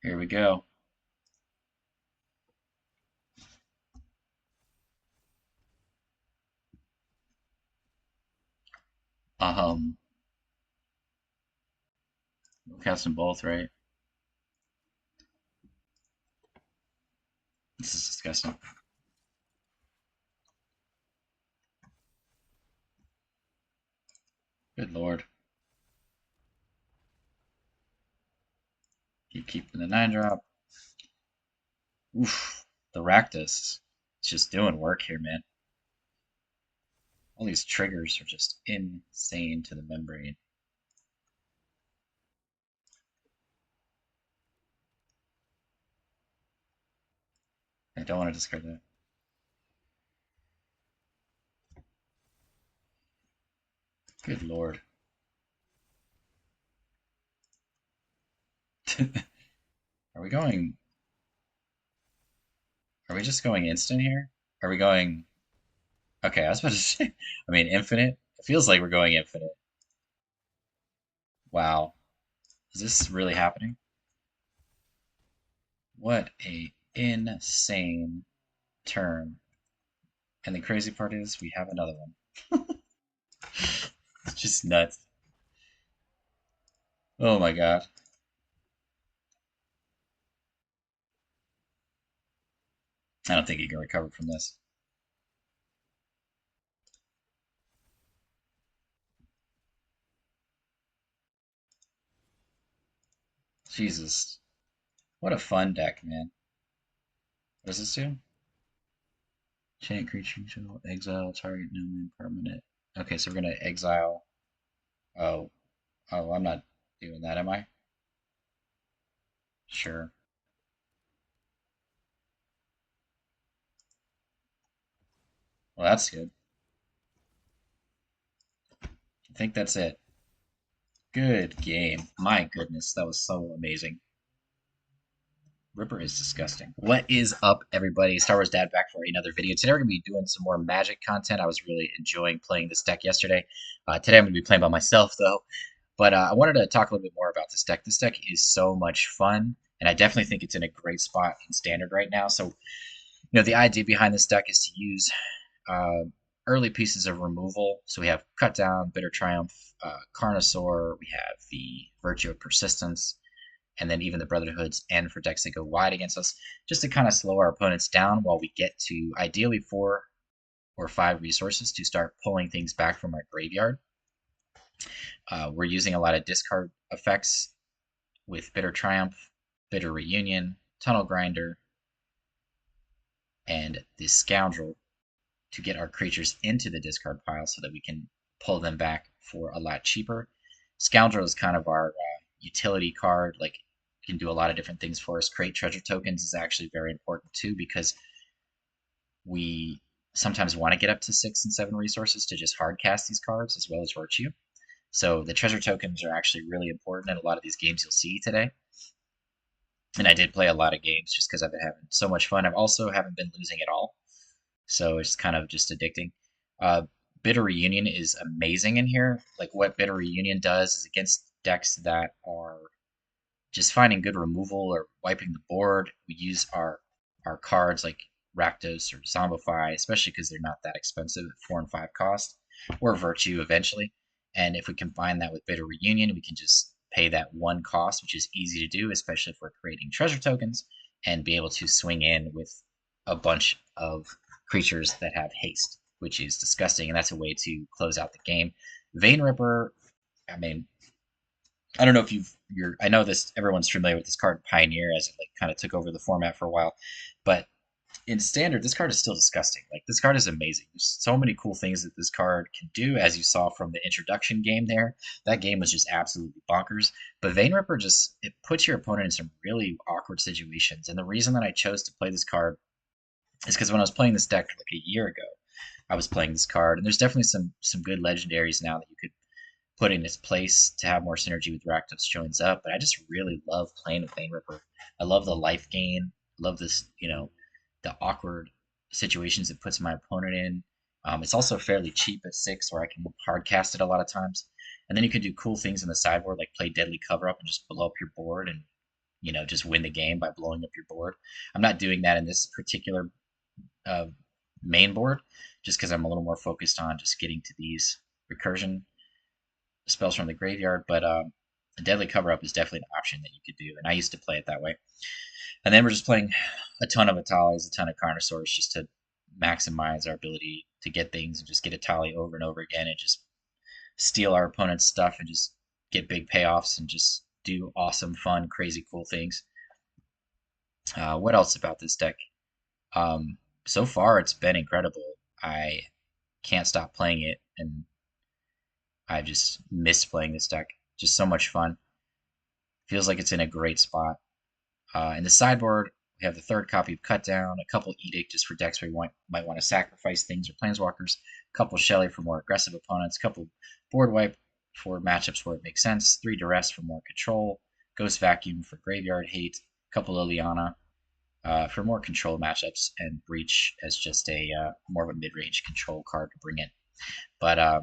Here we go. Um, we'll cast them both, right? This is disgusting. Good lord. Keep keeping the 9-drop. Oof. The Rakdos. It's just doing work here, man. All these triggers are just insane to the membrane. I don't want to discard that. Good lord. Are we going... Are we just going instant here? Are we going... Okay, I was about to say... I mean, infinite? It feels like we're going infinite. Wow. Is this really happening? What a insane turn. And the crazy part is we have another one. It's just nuts. Oh my god. I don't think he can recover from this. Jesus. What a fun deck, man. What does this do? Chant creature control, exile target no man permanent. Okay, so we're gonna exile. Oh, oh, I'm not doing that, am I? Sure. Well, that's good. I think that's it. Good game. My goodness, that was so amazing. Ripper is disgusting. What is up, everybody? Star Wars Dad back for another video. Today we're going to be doing some more Magic content. I was really enjoying playing this deck yesterday. Today I'm going to be playing by myself, though. But I wanted to talk a little bit more about this deck. This deck is so much fun, and I definitely think it's in a great spot in Standard right now. So, the idea behind this deck is to use uh, early pieces of removal. So we have Cut Down, Bitter Triumph, Carnosaur. We have the Virtue of Persistence, and then even the Brotherhood's End for decks that go wide against us, just to kind of slow our opponents down while we get to ideally 4 or 5 resources to start pulling things back from our graveyard. We're using a lot of discard effects with Bitter Triumph, Bitter Reunion, Tunnel Grinder, and the Scoundrel to get our creatures into the discard pile so that we can pull them back for a lot cheaper. Scoundrel is kind of our utility card, like can do a lot of different things for us. Create treasure tokens is actually very important too because we sometimes want to get up to 6 and 7 resources to just hard cast these cards as well as Virtue. So the treasure tokens are actually really important in a lot of these games you'll see today. And I did play a lot of games just because I've been having so much fun. I've also haven't been losing at all, so it's kind of just addicting. Uh, Bitter Reunion is amazing in here. Like what Bitter Reunion does is against decks that are just finding good removal or wiping the board. We use our cards like Rakdos or Zombify, especially because they're not that expensive at 4 and 5 cost, or Virtue eventually. And if we combine that with Bitter Reunion, we can just pay that 1 cost, which is easy to do, especially if we're creating treasure tokens, and be able to swing in with a bunch of creatures that have haste, which is disgusting, and that's a way to close out the game. Vein Ripper, I mean, I don't know if I know this, everyone's familiar with this card Pioneer as it like kind of took over the format for a while, but in Standard, this card is still disgusting. Like this card is amazing. There's so many cool things that this card can do, as you saw from the introduction game there. That game was just absolutely bonkers. But Vein Ripper just it puts your opponent in some really awkward situations. And the reason that I chose to play this card is because when I was playing this deck like a year ago, I was playing this card, and there's definitely some good legendaries now that you could put in its place to have more synergy with Rakdos joins up. But I just really love playing with Vein Ripper. I love the life gain. I love this, the awkward situations it puts my opponent in. It's also fairly cheap at 6, where I can hard cast it a lot of times. And then you can do cool things in the sideboard, like play Deadly Cover Up and just blow up your board and just win the game by blowing up your board. I'm not doing that in this particular uh, main board, just because I'm a little more focused on just getting to these recursion spells from the graveyard. But a deadly cover up is definitely an option that you could do, and I used to play it that way. And then we're just playing a ton of Atalis, a ton of Carnosaurs, just to maximize our ability to get things and just get a tally over and over again and just steal our opponent's stuff and just get big payoffs and just do awesome, fun, crazy, cool things. What else about this deck? So far, it's been incredible. I can't stop playing it, and I just miss playing this deck. Just so much fun. Feels like it's in a great spot. In the sideboard, we have the third copy of Cut Down, a couple Edict just for decks where you might want to sacrifice things or Planeswalkers, a couple Shelly for more aggressive opponents, a couple Board Wipe for matchups where it makes sense, 3 Duress for more control, Ghost Vacuum for graveyard hate, a couple Liliana for more control matchups, and Breach as just a more of a mid-range control card to bring in. But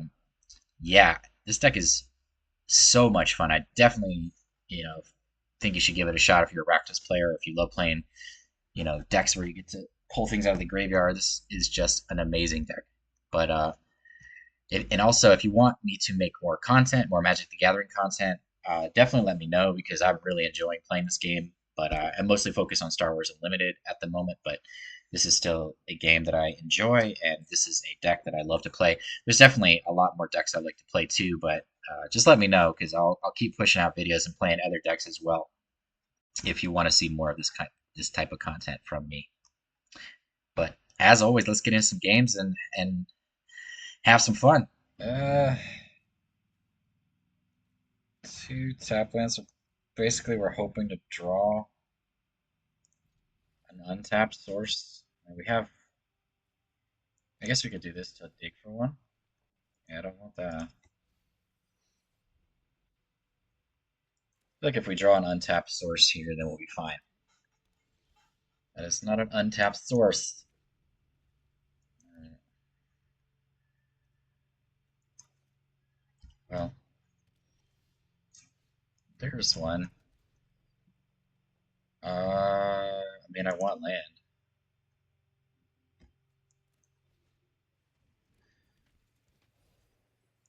yeah, this deck is so much fun. I definitely, think you should give it a shot if you're a Rakdos player, if you love playing, decks where you get to pull things out of the graveyard. This is just an amazing deck. But and also, if you want me to make more content, more Magic the Gathering content, definitely let me know because I'm really enjoying playing this game. But I'm mostly focused on Star Wars Unlimited at the moment. But this is still a game that I enjoy, and this is a deck that I love to play. There's definitely a lot more decks I'd like to play too, but just let me know because I'll keep pushing out videos and playing other decks as well. If you want to see more of this type of content from me. But as always, let's get into some games and have some fun. 2 tap lands. So basically, we're hoping to draw an untapped source. And we have. I guess we could do this to dig for one. Yeah, I don't want that. I feel like if we draw an untapped source here, then we'll be fine. That is not an untapped source. Right. Well, there's one. I mean, I want land.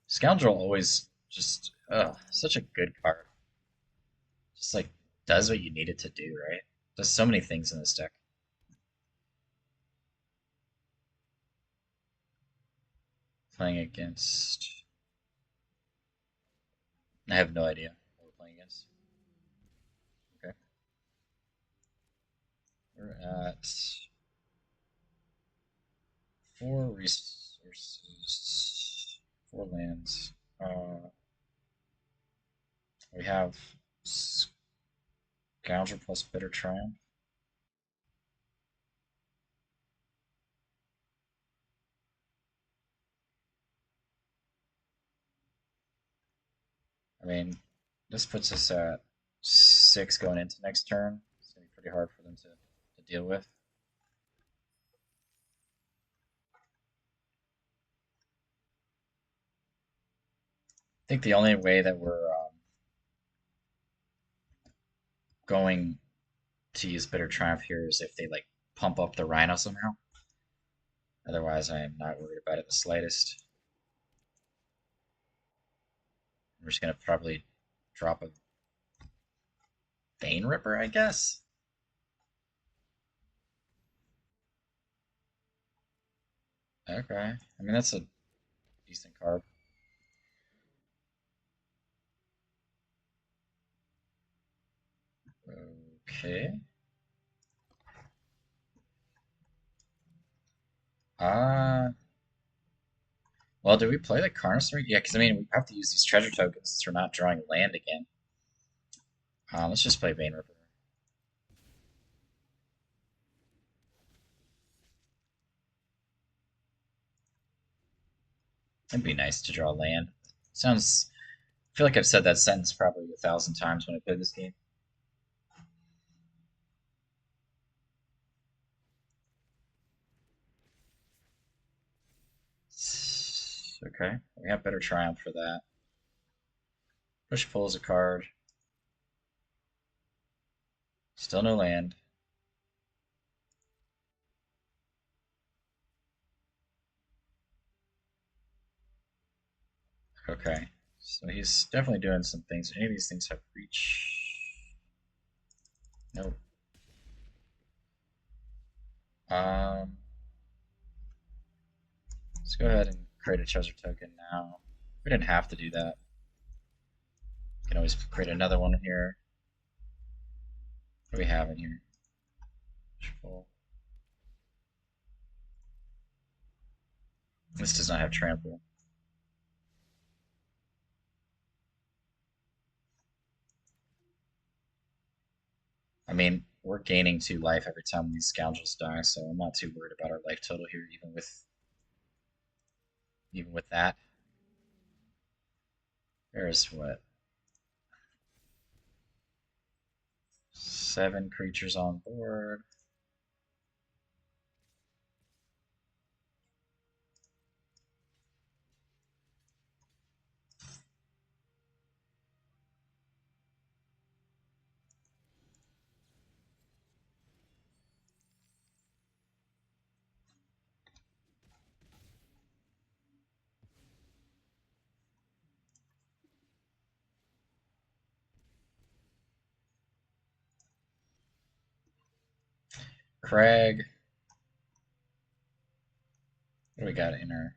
Scoundrel always just, such a good card. Just like does what you need it to do, right? Does so many things in this deck. Playing against. I have no idea what we're playing against. Okay. We're at 4 resources, 4 lands. We have Scoundrel plus Bitter Triumph. I mean, this puts us at 6 going into next turn. It's going to be pretty hard for them to deal with. I think the only way that we're going to use Bitter Triumph here is if they like pump up the Rhino somehow. Otherwise, I am not worried about it the slightest. We're just gonna probably drop a Vein Ripper, I guess. Okay, I mean that's a decent card. Okay. Uh, well, do we play the Carnosaur? Yeah, because I mean we have to use these treasure tokens since we're not drawing land again. Let's just play Vein Ripper. It'd be nice to draw land. Sounds. I feel like I've said that sentence probably 1,000 times when I play this game. Okay, we have Better Triumph for that. Push pulls a card. Still no land. Okay. So he's definitely doing some things. Any of these things have reach? Nope. Um, let's go ahead and create a treasure token now. We didn't have to do that. We can always create another one here. What do we have in here? Full. This does not have trample. I mean, we're gaining 2 life every time these scoundrels die, so I'm not too worried about our life total here, even with that. There's what? 7 creatures on board. Craig. What do we got in our...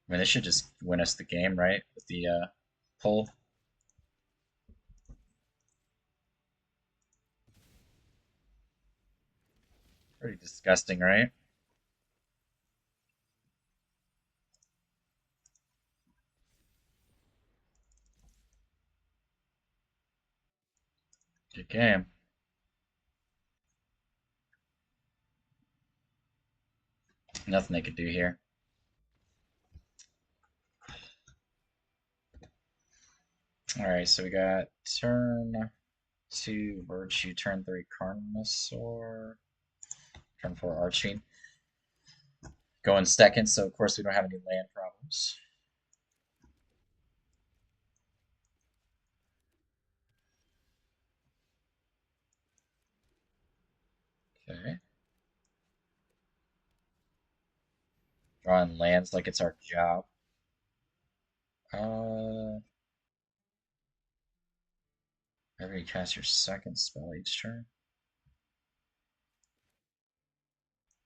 I mean, this should just win us the game, right? With the pull. Pretty disgusting, right? Good game. Nothing they could do here. Alright, so we got turn 2 Virtue, turn 3 Carnosaur, turn 4 Archie. Going second, so of course we don't have any land problems. Okay. Drawing lands like it's our job. Every cast your second spell each turn.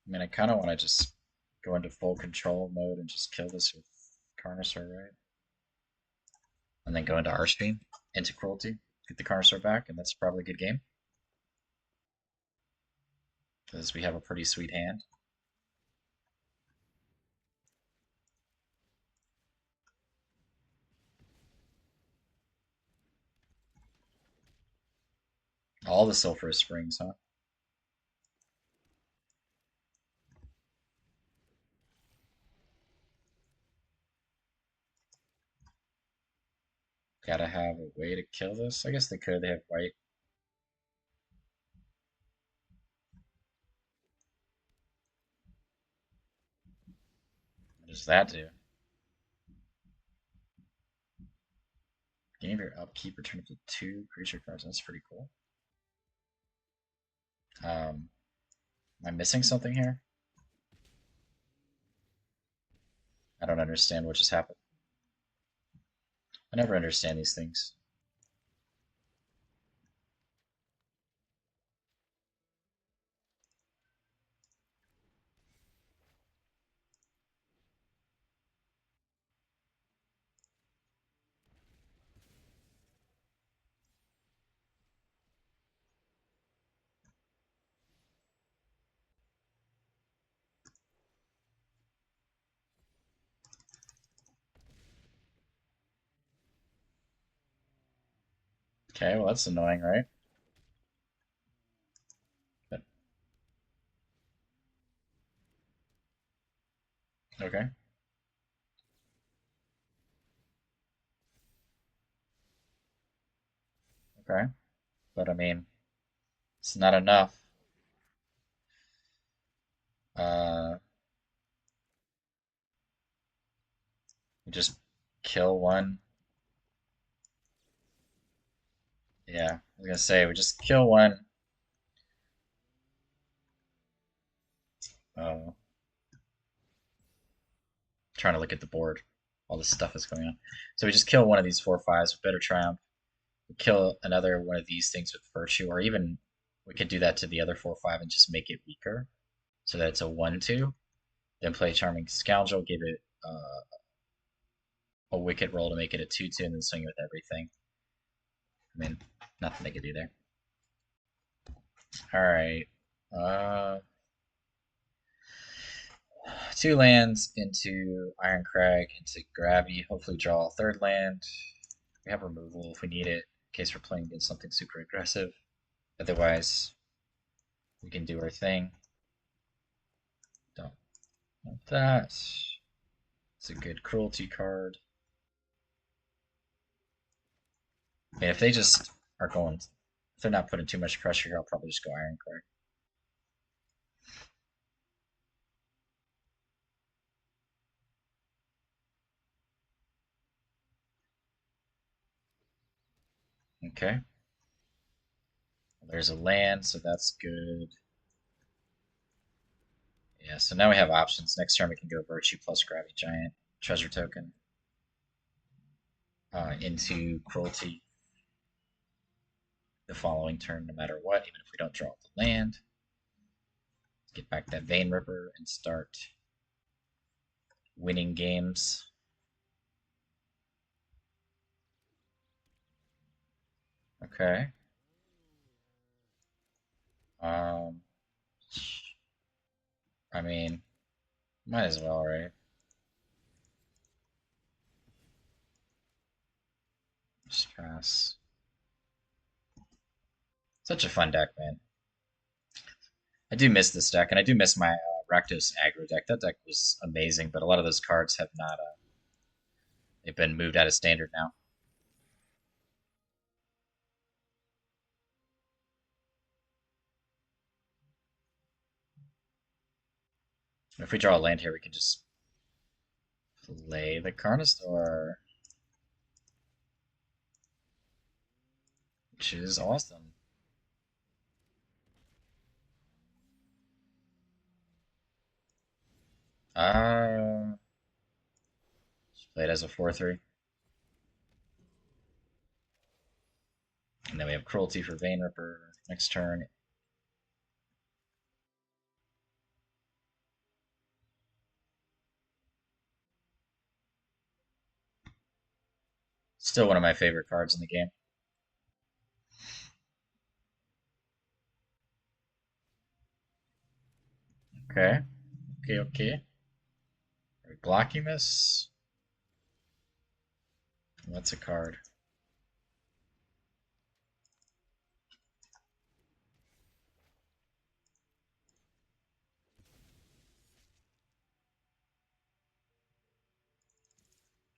I mean, I kind of want to just go into full control mode and just kill this with Carnosaur, right? And then go into Archfiend, into Cruelty, get the Carnosaur back, and that's probably a good game. Because we have a pretty sweet hand. All the Sulphurous Springs, huh? Gotta have a way to kill this. I guess they could. They have white. What does that do? Game your upkeep, return up to 2 creature cards. That's pretty cool. Am I missing something here? I don't understand what just happened. I never understand these things. Okay, well that's annoying, right? But, okay, okay. But I mean, it's not enough. Uh, We just kill one. Yeah, I was gonna say we just kill one. Oh, trying to look at the board. All this stuff is going on. So we just kill one of these 4/5s with Bitter Triumph. We kill another one of these things with Virtue, or even we could do that to the other 4/5 and just make it weaker, so that it's a 1/2. Then play Charming Scoundrel, give it a Wicked roll to make it a 2/2, and then swing it with everything. I mean, nothing they could do there. All right. Uh, 2 lands into Iron Crag, into Gravity. Hopefully draw a 3rd land. We have removal if we need it, in case we're playing against something super aggressive. Otherwise, we can do our thing. Don't want that. It's a good cruelty card. I mean, if they just are going, if they're not putting too much pressure here, I'll probably just go Iron Crag. Okay. There's a land, so that's good. Yeah, so now we have options. Next turn we can go Virtue plus Gravity Giant, Treasure Token, into Cruelty the following turn no matter what, even if we don't draw the land. Let's get back that Vein Ripper and start winning games. Okay. Um, I mean, might as well, right? Just pass. Such a fun deck, man. I do miss this deck, and I do miss my Rakdos Aggro deck. That deck was amazing, but a lot of those cards have not. They've been moved out of standard now. If we draw a land here, we can just play the Carnosaur, which is awesome. Just play it as a 4/3. And then we have Cruelty for Vein Ripper next turn. Still one of my favorite cards in the game. Okay. Okay, okay. Are we blocking this? What's a card?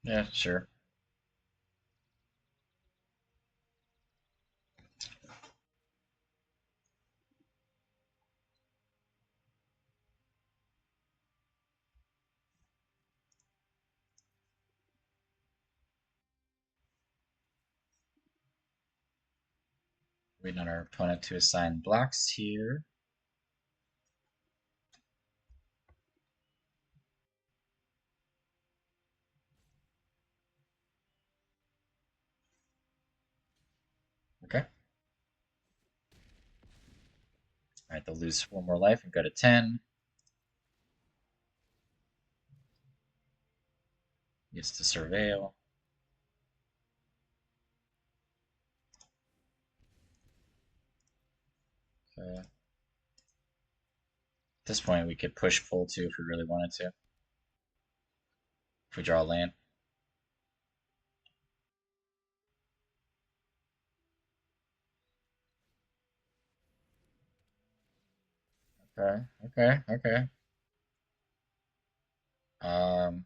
Yeah, sure. Waiting on our opponent to assign blocks here. Okay. Alright, they'll lose 4 more life and go to 10. Gets to Surveil. Okay. At this point, we could push pull too if we really wanted to. If we draw a land. Okay, okay, okay. Um,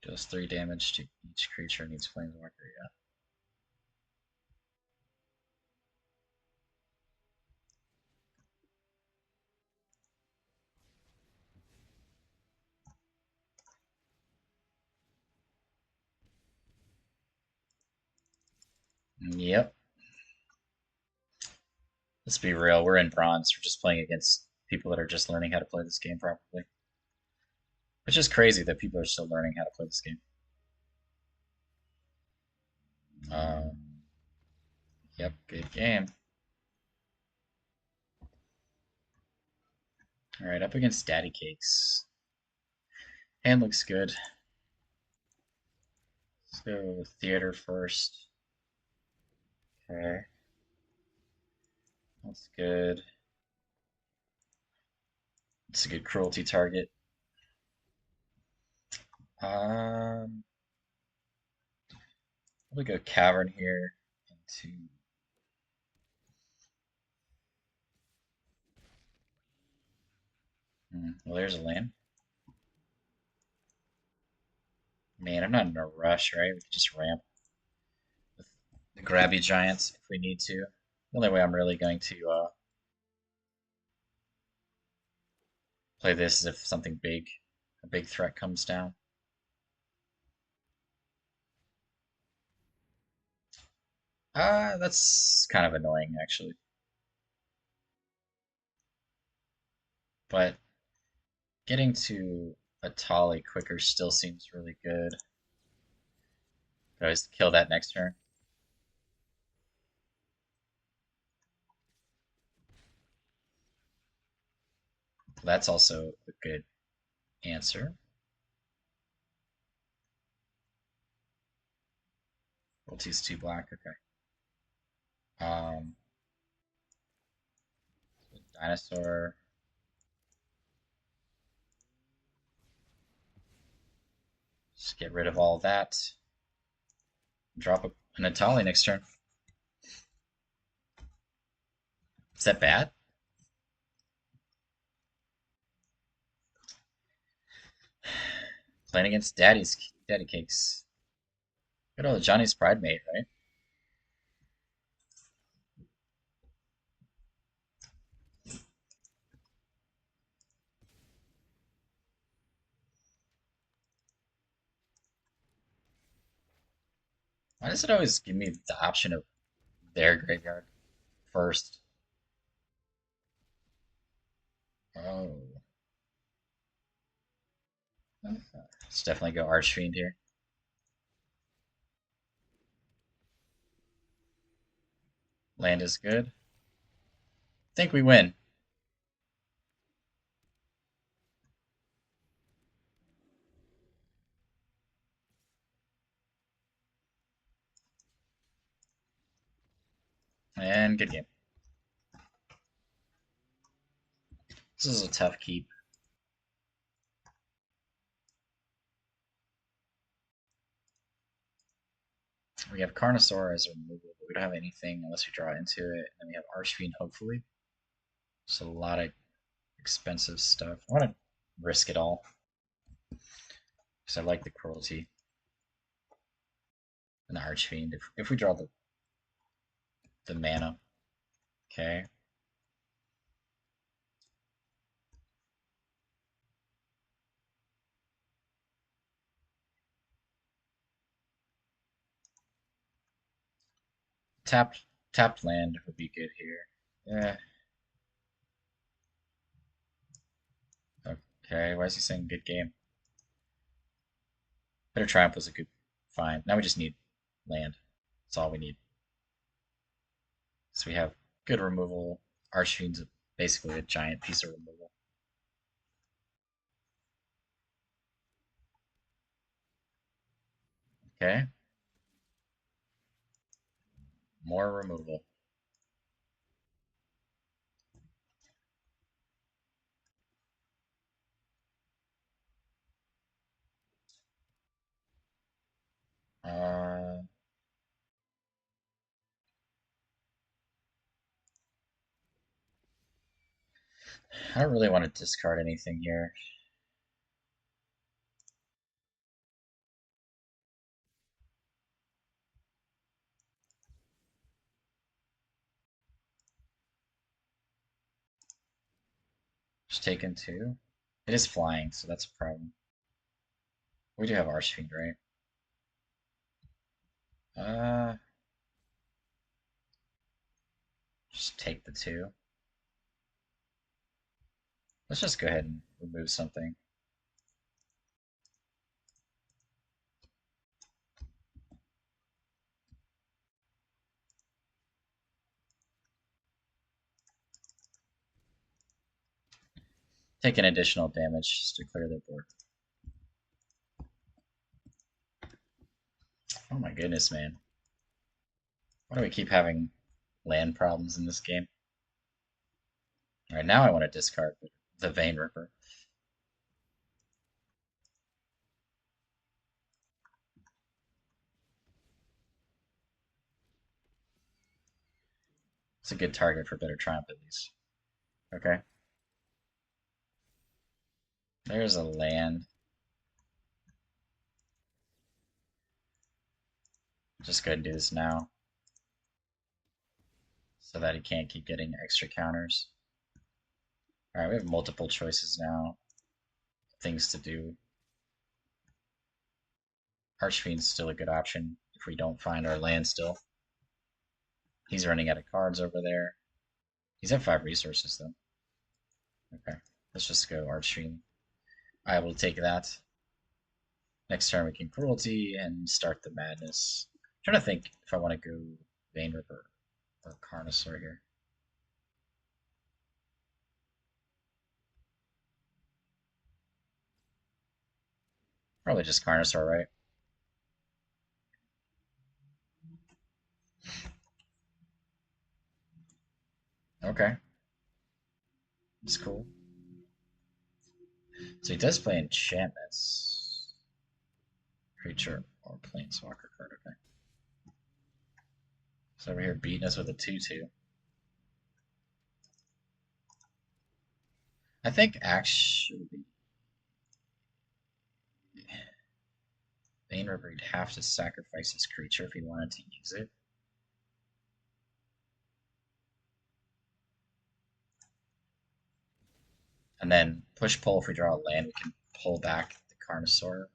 Deals 3 damage to each creature needs Planeswalker, yeah. Yep. Let's be real. We're in bronze. We're just playing against people that are just learning how to play this game properly. It's just crazy that people are still learning how to play this game. Yep, good game. All right, up against Daddy Cakes. Hand looks good. Let's go with theater first. Okay, that's good. It's a good cruelty target. Um, we go cavern here into. Well, there's a land. Man, I'm not in a rush, right? We can just ramp with the grabby giants if we need to. The only way I'm really going to play this is if something big, a big threat comes down. That's kind of annoying actually. But getting to a Tali quicker still seems really good. Could always kill that next turn. That's also a good answer. Royalty's 2 black, okay. Um, Dinosaur. Just get rid of all that. Drop an Atali next turn. Is that bad? Playing against Daddy Cakes. Good old Johnny's Pride mate, right? Why does it always give me the option of their graveyard first? Oh. Let's definitely go Archfiend here. Land is good. Think we win. And good game. This is a tough keep. We have Carnosaur as a removal, but we don't have anything unless we draw into it. And then we have Archfiend, hopefully. So a lot of expensive stuff. I want to risk it all because I like the cruelty and the Archfiend. If we draw the mana, okay. Tapped land would be good here. Yeah. Okay. Why is he saying good game? Better Triumph was a good find. Now we just need land. That's all we need. So we have good removal. Archfiend's basically a giant piece of removal. Okay. More removal. Uh, I don't really want to discard anything here. Just taking 2. It is flying, so that's a problem. We do have Archfiend, right? Uh, take the 2. Let's just go ahead and remove something. Take an additional damage just to clear the board. Oh my goodness, man. Why do we keep having land problems in this game? Alright, now I want to discard the Vein Ripper. It's a good target for Bitter Triumph, at least. Okay. There's a land. Just go ahead and do this now. So that he can't keep getting extra counters. Alright, we have multiple choices now. Things to do. Archfiend's still a good option if we don't find our land still. He's running out of cards over there. He's at 5 resources though. Okay, let's just go Archfiend. I will take that. Next turn we can Cruelty and start the madness. I'm trying to think if I want to go Vein Ripper or Carnosaur here. Probably just Carnosaur, right? Okay. It's cool. So he does play Enchantments. Creature or Planeswalker card, okay. So over here beating us with a 2/2. I think actually Vein Ripper would have to sacrifice his creature if he wanted to use it. And then push pull if we draw a land, we can pull back the Carnosaur.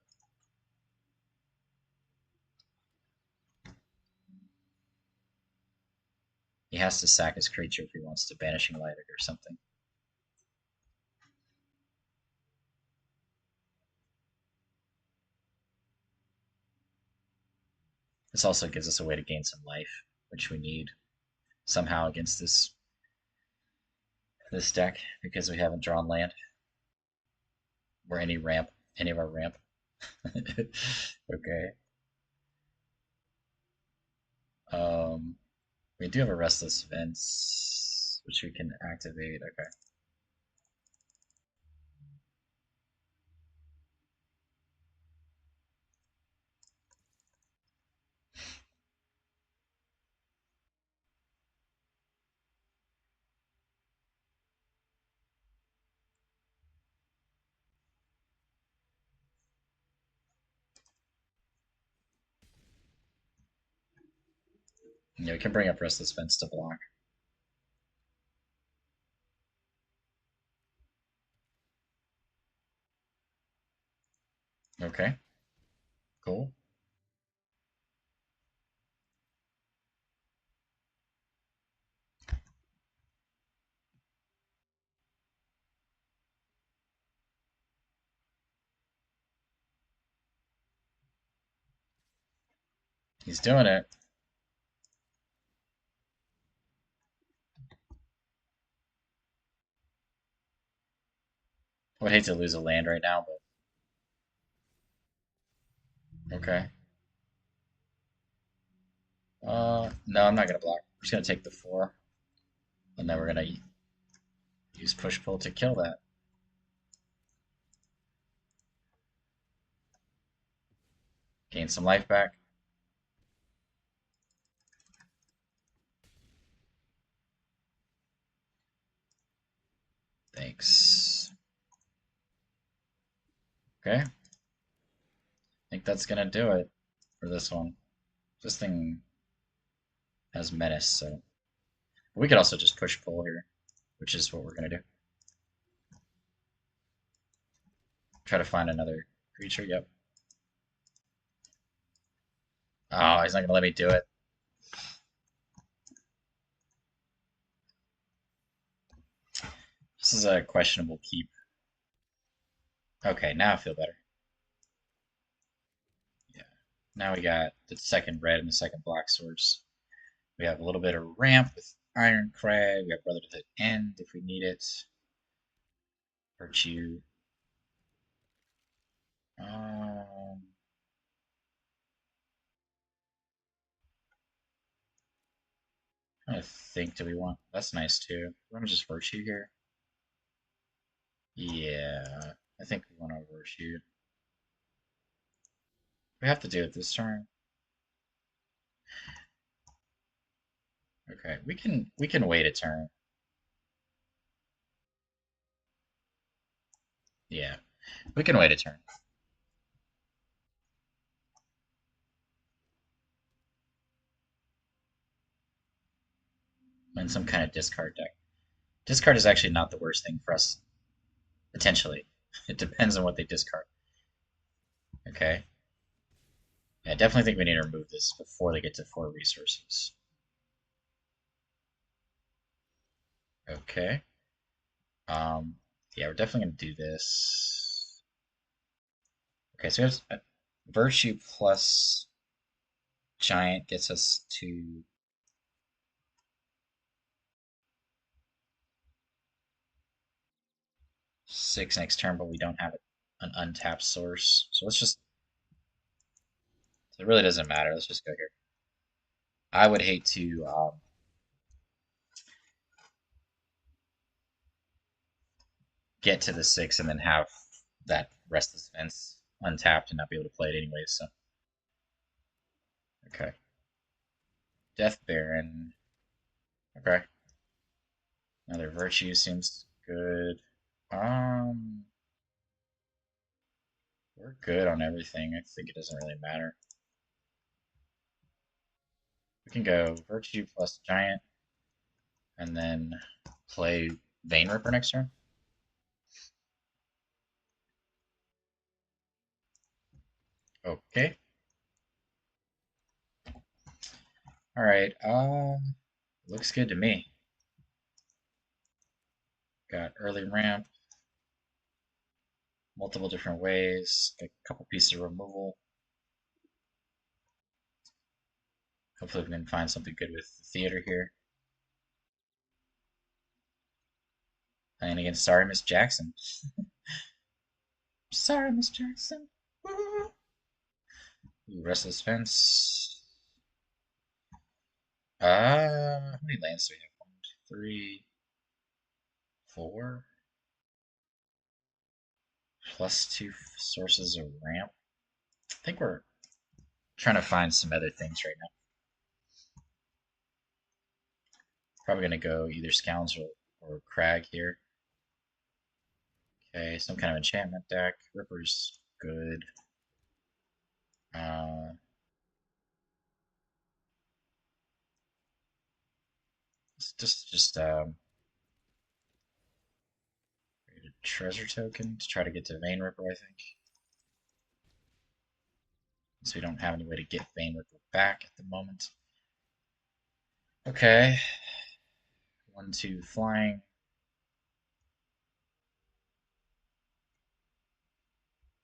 He has to sack his creature if he wants to Banishing Light it or something. This also gives us a way to gain some life, which we need somehow against this deck because we haven't drawn land or any of our ramp. Okay. We do have a Restless Fence, which we can activate. Okay. Yeah, we can bring up Restless Fence to block. Okay. Cool. He's doing it. I would hate to lose a land right now, but okay. No, I'm not gonna block. We're just gonna take the 4, and then we're gonna use push pull to kill that. Gain some life back. Thanks. Okay. I think that's gonna do it for this one. This thing has menace, so we could also just push pull here, which is what we're gonna do. Try to find another creature. Yep. Oh, he's not gonna let me do it. This is a questionable keep. Okay, now I feel better. Yeah. Now we got the second red and the second black source. We have a little bit of ramp with Iron Crag. We have Brother to the End if we need it. Virtue. Um, I think, do we want? That's nice too. Do we want to just Virtue here? Yeah, I think we want to Virtue. We have to do it this turn. Okay, we can wait a turn. Yeah, we can wait a turn. In some kind of discard deck. Discard is actually not the worst thing for us, potentially. It depends on what they discard. Okay. Yeah, I definitely think we need to remove this before they get to 4 resources. Okay. Yeah, we're definitely gonna do this. Okay, so we have Virtue plus Giant gets us to 6 next turn, but we don't have an untapped source. So let's just. It really doesn't matter. Let's just go here. I would hate to get to the 6 and then have that Restless Fence untapped and not be able to play it anyways. So okay, Death Baron. Okay, another Virtue seems good. Um, we're good on everything. I think it doesn't really matter. We can go Virtue plus Giant and then play Vein Ripper next turn. Okay. All right. Looks good to me. Got early ramp, multiple different ways, a couple pieces of removal. Hopefully we can find something good with the theater here. Playing against Sorry Miss Jackson. Sorry Miss Jackson. Ooh, Restless Fence. How many lands do we have? 1, 2, 3, 4. Plus 2 sources of ramp. I think we're trying to find some other things right now. Probably gonna go either Scoundrel or Crag here. Okay, some kind of enchantment deck. Ripper's good. Uh, just create a treasure token to try to get to Vein Ripper, I think. So we don't have any way to get Vein Ripper back at the moment. Okay. 1, 2 flying.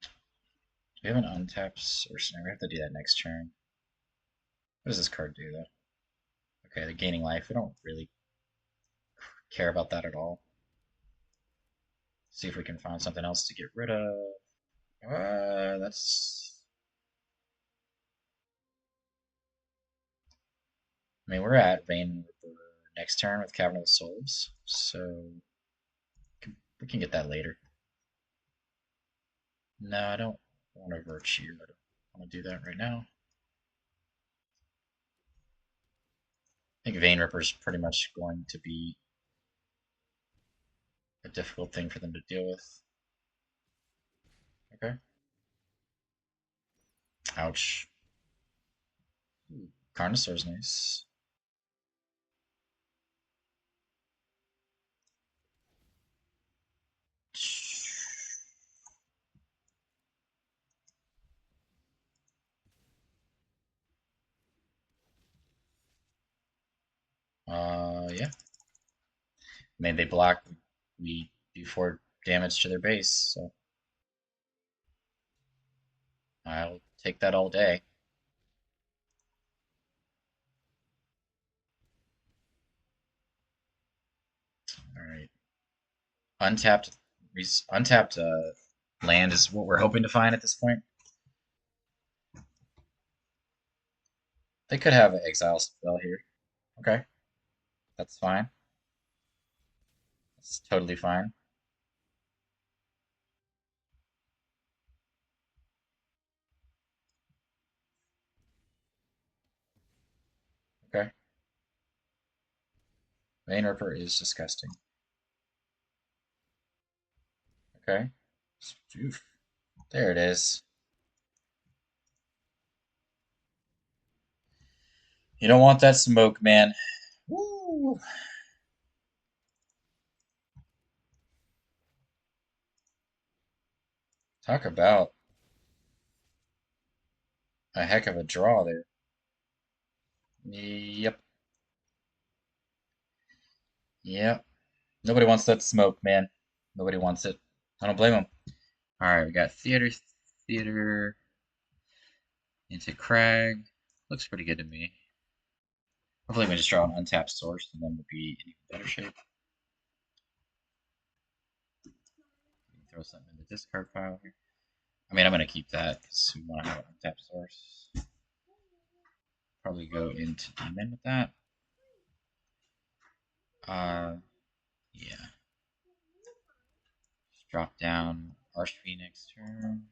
Do we have an untapped source? No, we have to do that next turn. What does this card do though? Okay, they're gaining life. We don't really care about that at all. See if we can find something else to get rid of. That's. I mean, we're at Vein Ripper next turn with Cavern of the Souls, so we can get that later. No, I don't want to Virtue. I don't want to do that right now. I think Vein Ripper is pretty much going to be a difficult thing for them to deal with. Okay. Ouch. Carnosaur's nice. Yeah. I mean, they block. We do 4 damage to their base, so I'll take that all day. Alright. Untapped land is what we're hoping to find at this point. They could have an exile spell here. Okay. That's fine. That's totally fine. Okay. Main Ripper is disgusting. Okay. Oof. There it is. You don't want that smoke, man. Woo! Talk about a heck of a draw there. Yep. Yep. Nobody wants that smoke, man. Nobody wants it. I don't blame them. Alright, we got Theater into Crag. Looks pretty good to me. Hopefully we just draw an untapped source and then we'll be in even better shape. Throw something in the discard pile here. I mean, I'm going to keep that because we want to have an untapped source. Probably go into Demon with that. Yeah. Just drop down Archfiend next turn.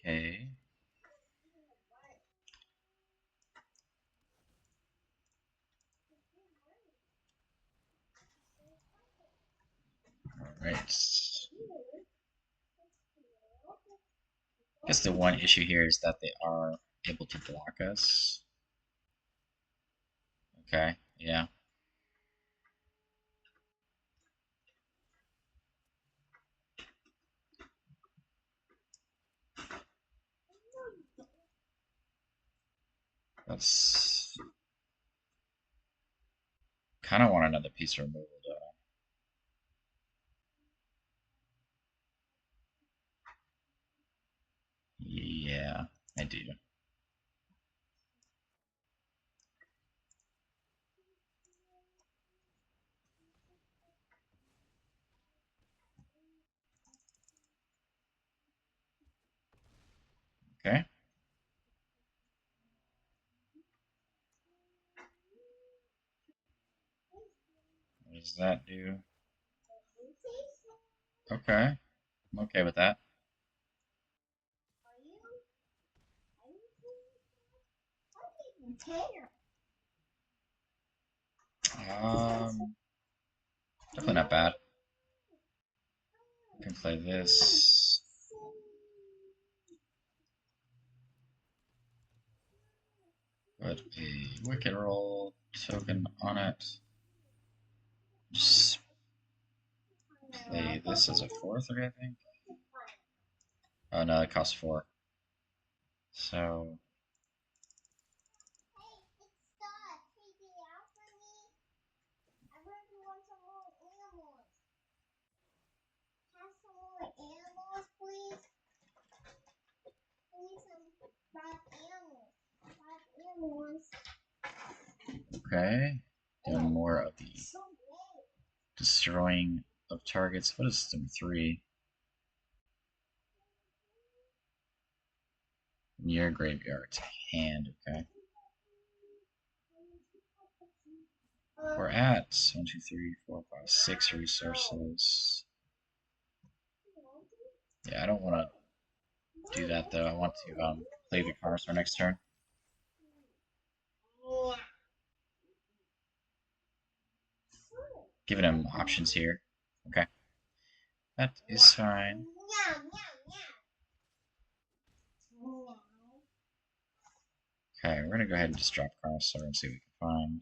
Okay. Alright. I guess the one issue here is that they are able to block us. Okay, yeah. That's kind of want another piece of removal, though. Yeah, I do. Okay. What does that do? Okay. I'm okay with that. Definitely not bad. I can play this. Put a Wicked Roll token on it. Just play this as a 4/3, I think. Oh no, it costs 4. So okay, doing more of the destroying of targets. What is system 3? Near graveyard to hand. Okay. We're at 1, 2, 3, 4, 5, 6 resources. Yeah, I don't want to do that though. I want to play the Carnosaur next turn. Giving him options here. Okay. That is fine. Okay, we're gonna go ahead and just drop Carnosaur and see what we can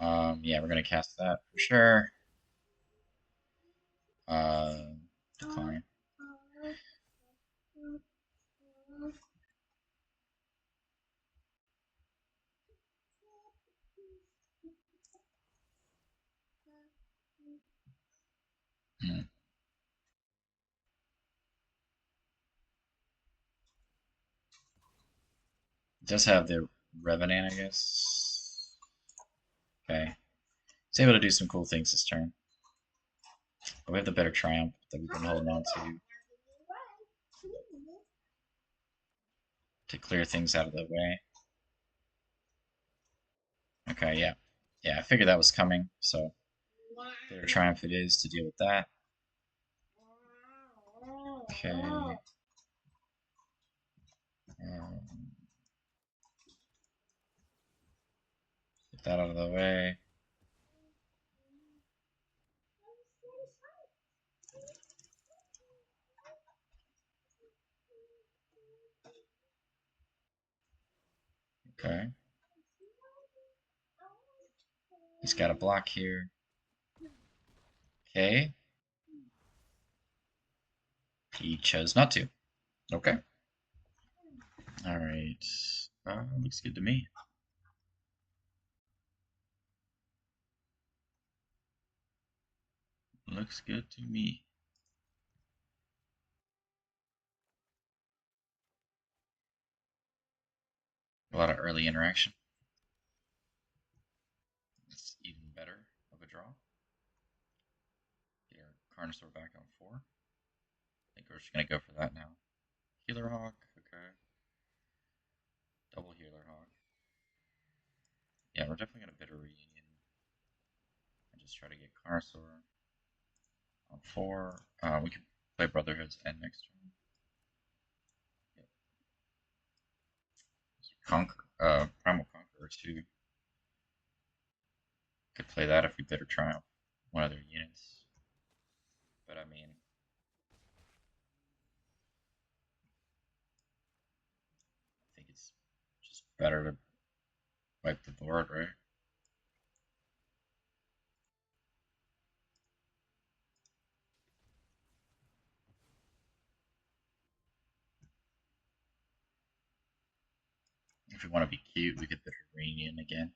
find. Yeah, we're gonna cast that for sure. Decline. It does have the Revenant, I guess. Okay. It's able to do some cool things this turn. But we have the better Triumph that we've been holding on to clear things out of the way. Okay, yeah. Yeah, I figured that was coming, so better Triumph it is to deal with that. Okay. Get that out of the way. Okay. He's got a block here. Okay. He chose not to. Okay. Alright. Looks good to me. Looks good to me. A lot of early interaction. It's even better of a draw. Get our Carnosaur back on 4. I think we're just going to go for that now. Healer Hawk, okay. Double Healer Hawk. Yeah, we're definitely going to Bitter Reunion. And just try to get Carnosaur on 4. We can play Brotherhood's End next turn. Yep. Primal Conqueror too. Could play that if we Bitter Triumph one of their units. But I mean, I think it's just better to wipe the board, right? If we want to be cute, we could Bitter Reunion again.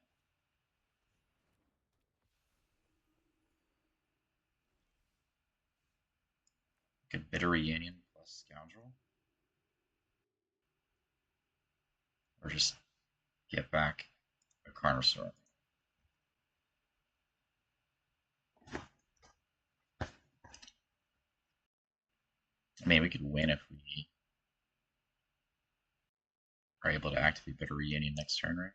We could Bitter Reunion plus Scoundrel. Or just get back a Carnosaur. I mean, we could win if we are able to activate Bitter Reunion next turn, right?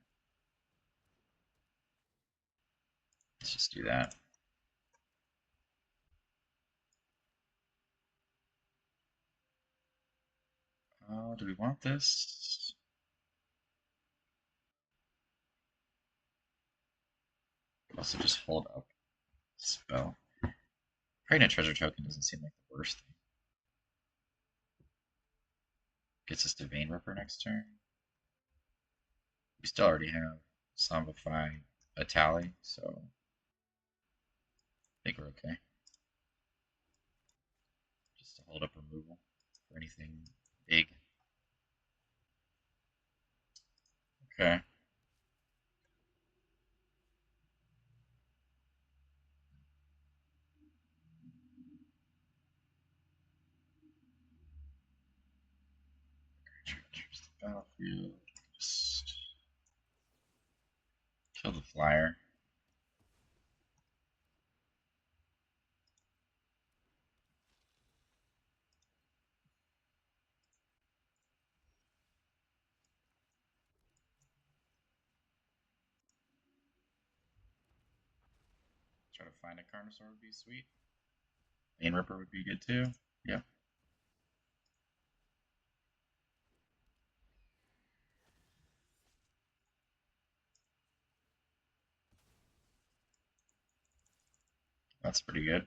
Let's just do that. Do we want this? Also, just hold up spell. Pregnant Treasure Token doesn't seem like the worst thing. Gets us to Vein Ripper next turn. We still already have Zombify a tally, so I think we're okay. Just to hold up removal for anything big. Okay. Choose the battlefield. Just kill the flyer. Try to find a Carnosaur would be sweet. Vein Ripper would be good too. Yep. That's pretty good.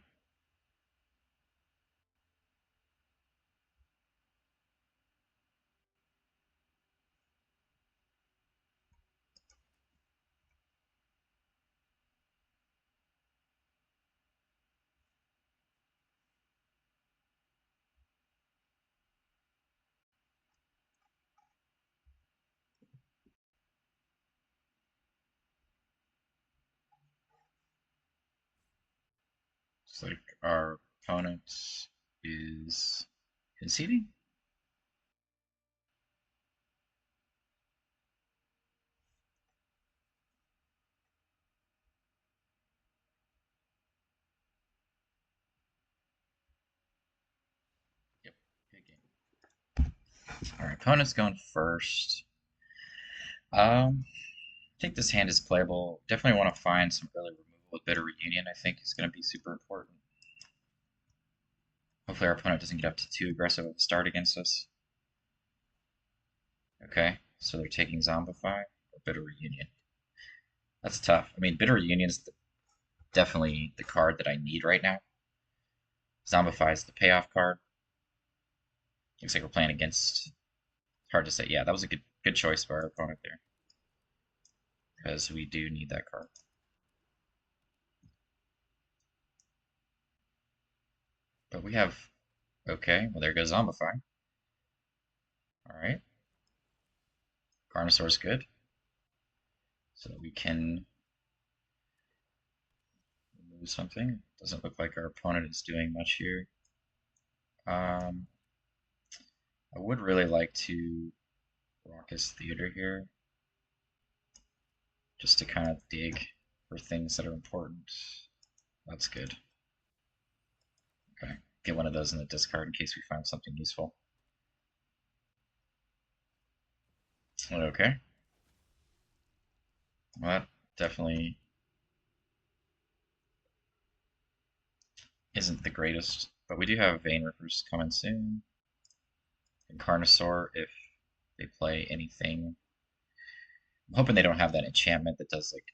Looks like our opponent is conceding. Our opponent's going first. I think this hand is playable. Definitely want to find some early removal with Bitter Reunion. I think is going to be super important. Hopefully our opponent doesn't get up to too aggressive of a start against us. Okay, so they're taking Zombify or Bitter Reunion. That's tough. I mean, Bitter Reunion is definitely the card that I need right now. Zombify is the payoff card. Looks like we're playing against. Hard to say. Yeah, that was a good choice by our opponent there, because we do need that card. But we have. Okay, well there goes Zombify. All right, Carnosaur's good, so we can remove something. Doesn't look like our opponent is doing much here. I would really like to Raucous Theater here, just to kind of dig for things that are important. That's good. Okay, get one of those in the discard in case we find something useful. Okay. Well, that definitely isn't the greatest, but we do have Vein Rippers coming soon. And Carnosaur, if they play anything. I'm hoping they don't have that enchantment that does like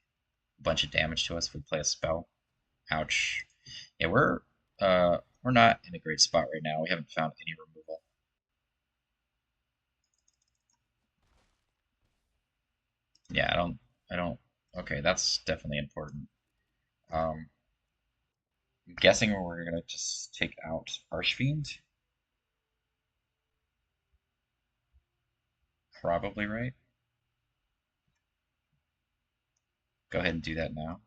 a bunch of damage to us if we play a spell. Ouch. Yeah, we're not in a great spot right now. We haven't found any removal. Yeah, I don't okay, that's definitely important. I'm guessing we're gonna just take out Archfiend. Probably right. Go ahead and do that now.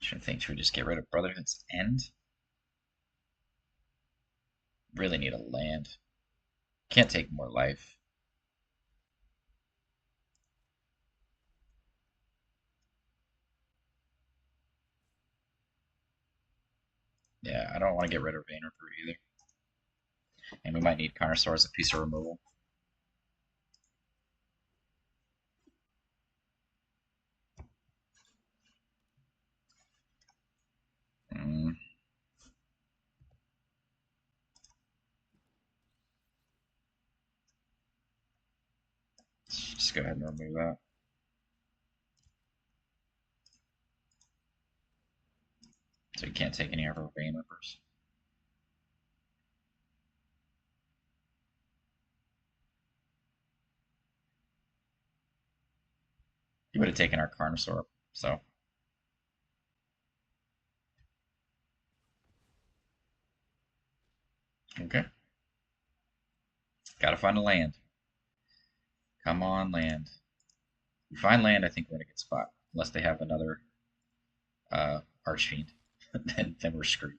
Trying to think, should we just get rid of Brotherhood's End? Really need a land. Can't take more life. Yeah, I don't want to get rid of Vein Ripper either. And we might need Carnosaur as a piece of removal. Mm. Let's just go ahead and remove that. So you can't take any of our Vein Rippers. He would have taken our Carnosaur, so. Okay. Gotta find a land. Come on, land. If we find land, I think we're in a good spot. Unless they have another Archfiend. then we're screwed.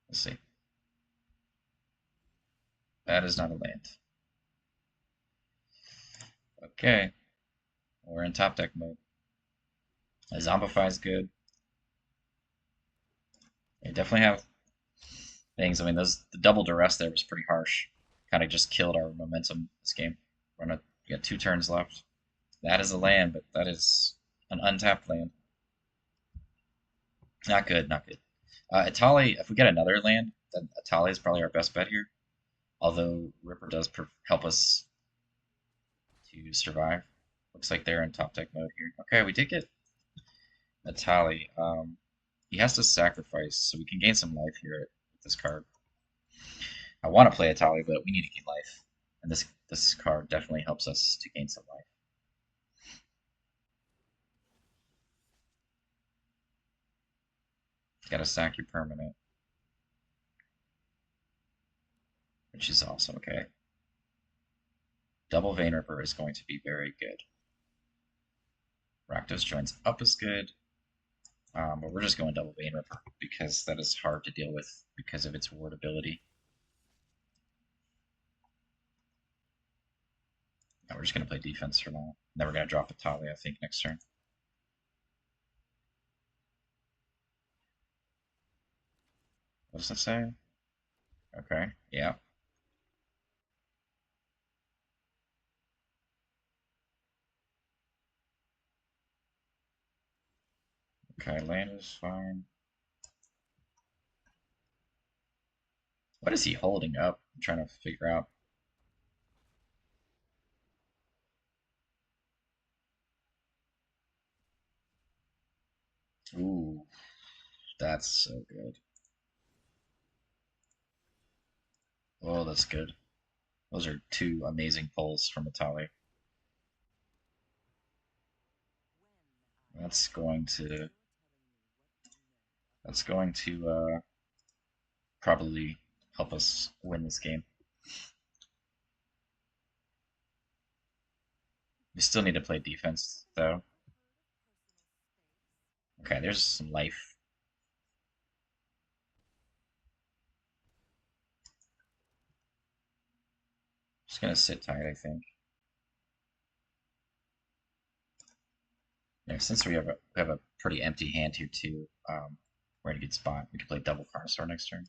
Let's see. That is not a land. Okay. We're in top deck mode. Zombify is good. They definitely have things. I mean, the double duress there was pretty harsh. Kind of just killed our momentum this game. We're gonna get 2 turns left. That is a land, but that is an untapped land. Not good, not good. Atali, if we get another land, then Atali is probably our best bet here. Although Ripper does help us to survive. Looks like they're in top deck mode here. Okay, we did get Atali. He has to sacrifice, so we can gain some life here with this card. I want to play Atali, but we need to gain life. And this card definitely helps us to gain some life. Gotta sack your permanent. Which is awesome, okay. Double Vein Ripper is going to be very good. Rakdos joins up is good. But we're just going double Vein Ripper because that is hard to deal with because of its ward ability. Now we're just going to play defense for now. Then we're going to drop Atali, I think, next turn. What does that say? Okay, yeah. Okay, land is fine. What is he holding up? I'm trying to figure out. Ooh, that's so good. Oh, that's good. Those are two amazing pulls from Itali. That's going to that's going to probably help us win this game. We still need to play defense though. Okay, there's some life. Just gonna sit tight, I think. Yeah, since we have a pretty empty hand here too, we're in a good spot. We can play double Carnosaur next turn.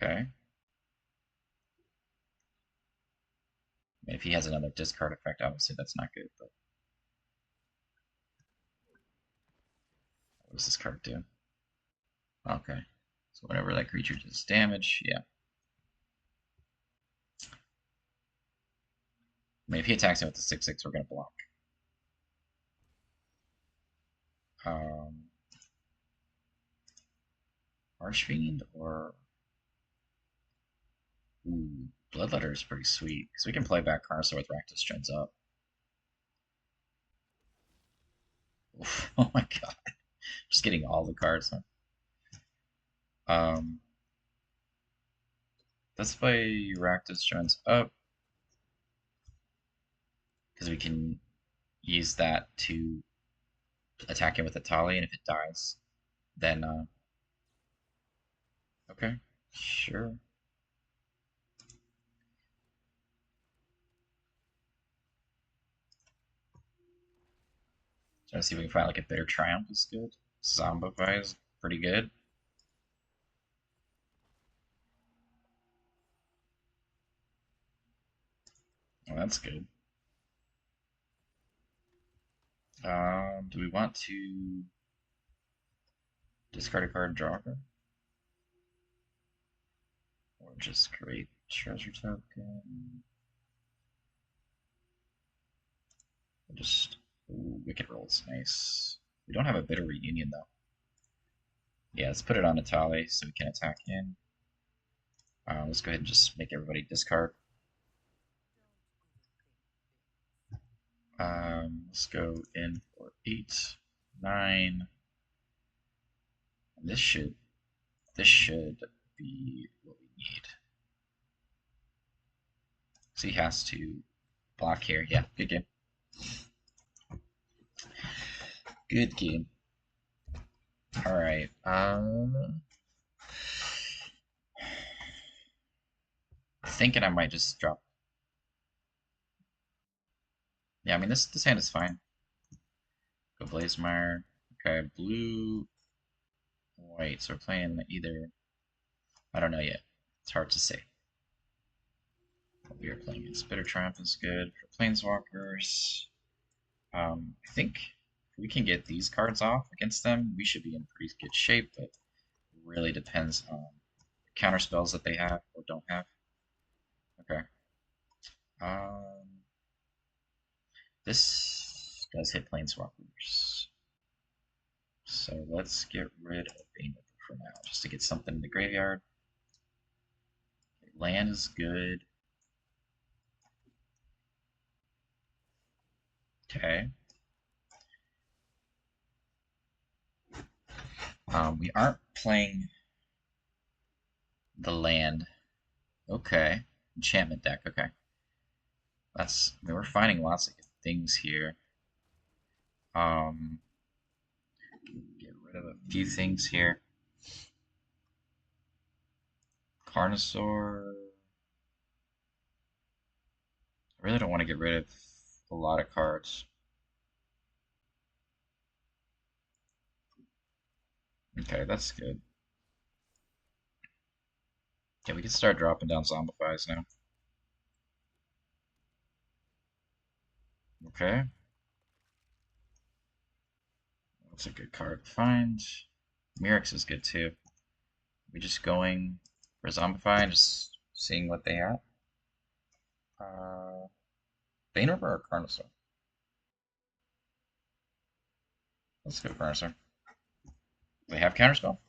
Okay. If he has another discard effect, obviously that's not good, but what does this card do? Okay. So whenever that creature does damage, yeah. I mean, if he attacks me with the 6/6, we're gonna block. Um, Archfiend or ooh, Bloodletter is pretty sweet because we can play back Carnosaur with Rakdos Reanimator up. Oof, oh my god, just getting all the cards. Huh? Um, let's play Rakdos Reanimator up because we can use that to attack him with a Tali, and if it dies, then okay, sure. Trying to see if we can find like a Bitter Triumph is good. Zombify is pretty good. Well, that's good. Do we want to discard a card and draw a card? Or just create treasure token? Or just ooh, Wicked Roll's nice. We don't have a Bitter Reunion though. Yeah, let's put it on Natali so we can attack in. Let's go ahead and just make everybody discard. Let's go in for 8, 9. And this should be what we need. So he has to block here. Yeah, good game. Good game. All right. Thinking I might just drop. Yeah, I mean this hand is fine. Go Blazemire. Okay, blue, white. So we're playing either. I don't know yet. It's hard to say. What we are playing is Bitter Triumph is good for Planeswalkers. I think if we can get these cards off against them, we should be in pretty good shape. But it really depends on counter spells that they have or don't have. Okay. This does hit Planeswalkers. So let's get rid of Reanimator for now, just to get something in the graveyard. Okay, land is good. Okay. We aren't playing the land. Okay. Enchantment deck, okay. I mean, we're finding lots of good things here. Get rid of a few things here. Carnosaur. I really don't want to get rid of a lot of cards. Okay, that's good. Okay, we can start dropping down Zombifies now. Okay. That's a good card to find. Mirrex is good too. We just going for Zombify and just seeing what they have. Bane Ripper or Carnosaur? Let's go Carnosaur. They have Counterspell?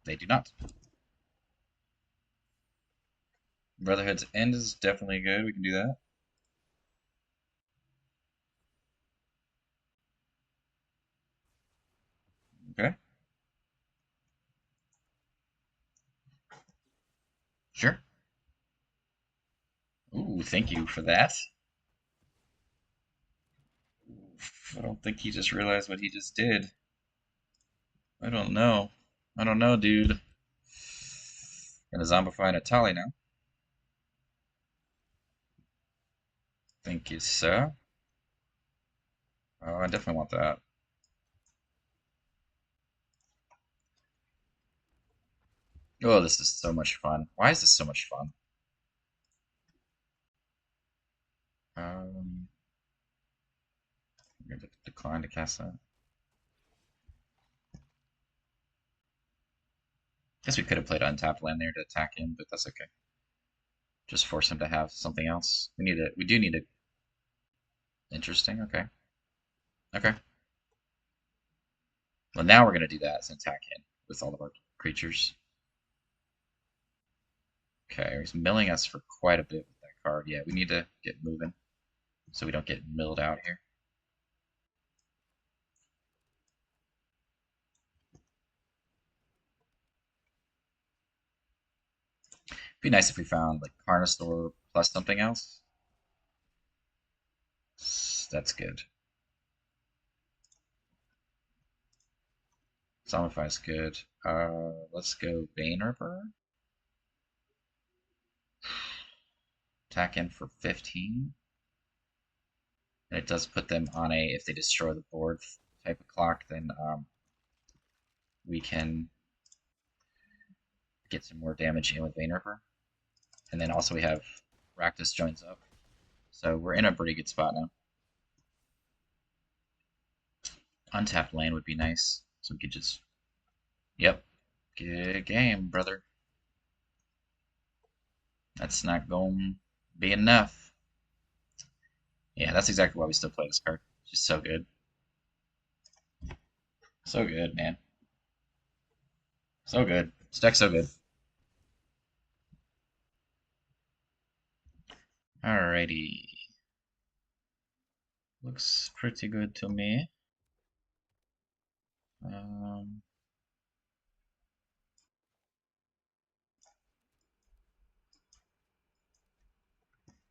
They do not. Brotherhood's End is definitely good. We can do that. Okay. Sure. Ooh, thank you for that. Oof, I don't think he just realized what he just did. I don't know. I don't know, dude. Gonna zombify an Atali now. Thank you, sir. Oh, I definitely want that. Oh, this is so much fun. Why is this so much fun? I'm gonna decline to cast that. Guess we could have played untapped land there to attack him, but that's okay. Just force him to have something else. We need it. We do need it. Interesting. Okay. Okay. Well, now we're gonna do that as an attack him with all of our creatures. Okay, he's milling us for quite a bit with that card. Yeah, we need to get moving so we don't get milled out here. Be nice if we found like Carnosaur plus something else. That's good. Zombify's good. Let's go Bane Ripper. Attack in for 15. And it does put them on a, if they destroy the board type of clock, then we can get some more damage in with Bane Ripper. And then also we have Rakdos joins up. So we're in a pretty good spot now. Untapped land would be nice. So we could just, yep, good game, brother. That's not going to be enough. Yeah, that's exactly why we still play this card. It's just so good. So good, man. So good. This deck's so good. Alrighty. Looks pretty good to me. Um,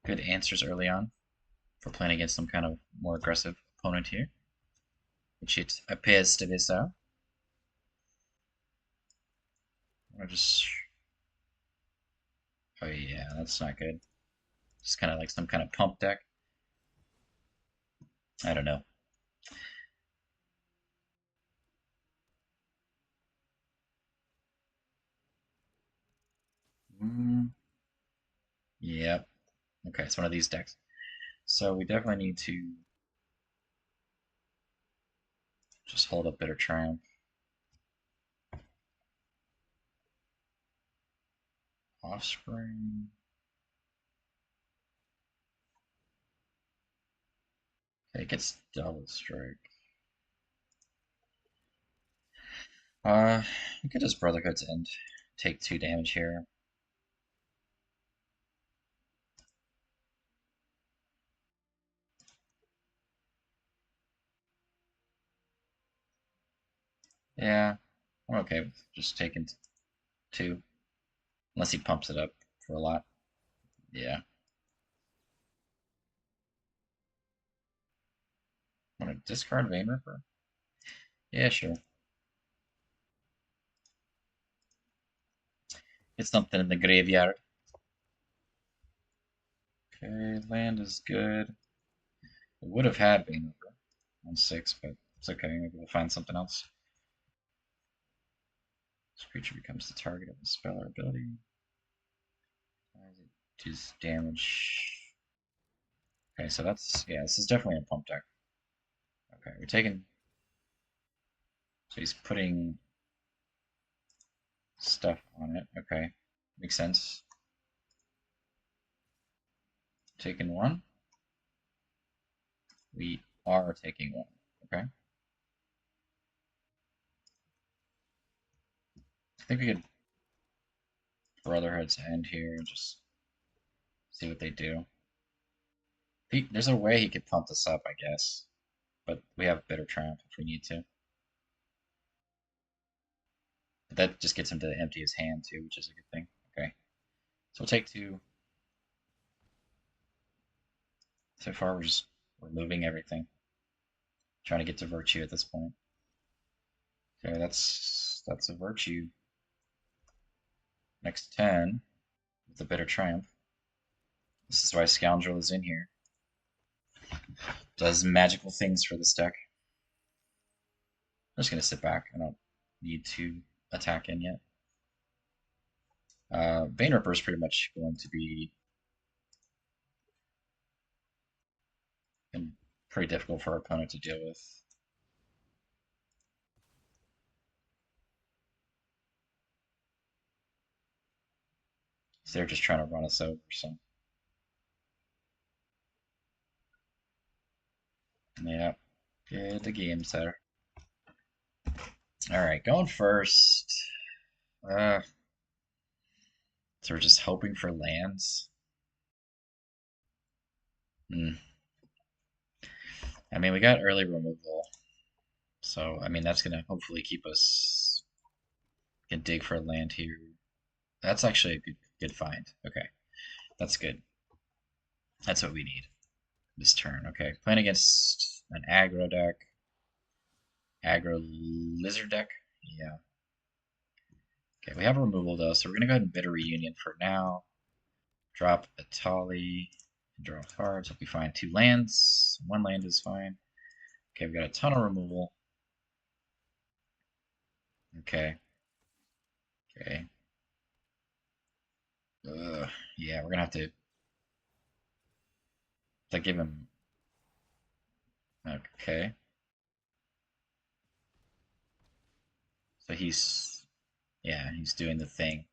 Good answers early on for playing against some kind of more aggressive opponent here, which it appears to be so. Or just, oh yeah, that's not good. Just kind of like some kind of pump deck. I don't know. Mm, yep. Okay, it's one of these decks. So we definitely need to just hold up Bitter Triumph. Offspring. Okay, it gets double strike. We could just Brotherhood's End. Take 2 damage here. Yeah, I'm okay with just taking 2. Unless he pumps it up for a lot. Yeah. Want to discard Vein Ripper? Yeah, sure. It's something in the graveyard. Okay, land is good. We would have had Vein Ripper on 6, but it's okay. Maybe we'll find something else. This creature becomes the target of a spell or ability. It does damage. Okay, so that's, yeah, this is definitely a pump deck. Okay, we're taking, so he's putting stuff on it. Okay, makes sense. Taking one. We are taking one. Okay. I think we could Brotherhood's End here and just see what they do. There's a way he could pump this up, I guess. But we have Bitter Triumph if we need to. But that just gets him to empty his hand too, which is a good thing. Okay. So we'll take two. So far we're moving everything. Trying to get to Virtue at this point. Okay, that's a Virtue. Next 10 with the Bitter Triumph. This is why Scoundrel is in here. Does magical things for this deck. I'm just gonna sit back. I don't need to attack in yet. Bane Ripper is pretty much going to be pretty difficult for our opponent to deal with. So they're just trying to run us over, so. Yeah, good the games there. Alright, going first. So we're just hoping for lands. I mean, we got early removal, so I mean that's gonna hopefully keep us. Can dig for a land here. That's actually a good find. Okay, that's good. That's what we need this turn. Okay, playing against an aggro deck. Aggro lizard deck. Yeah. Okay, we have removal though, so we're gonna go ahead and bid a reunion for now. Drop a Tali, draw cards. Hope we find two lands. One land is fine. Okay, we got a ton of removal. Okay. Okay. Yeah, we're gonna have to give him. Okay. So he's doing the thing.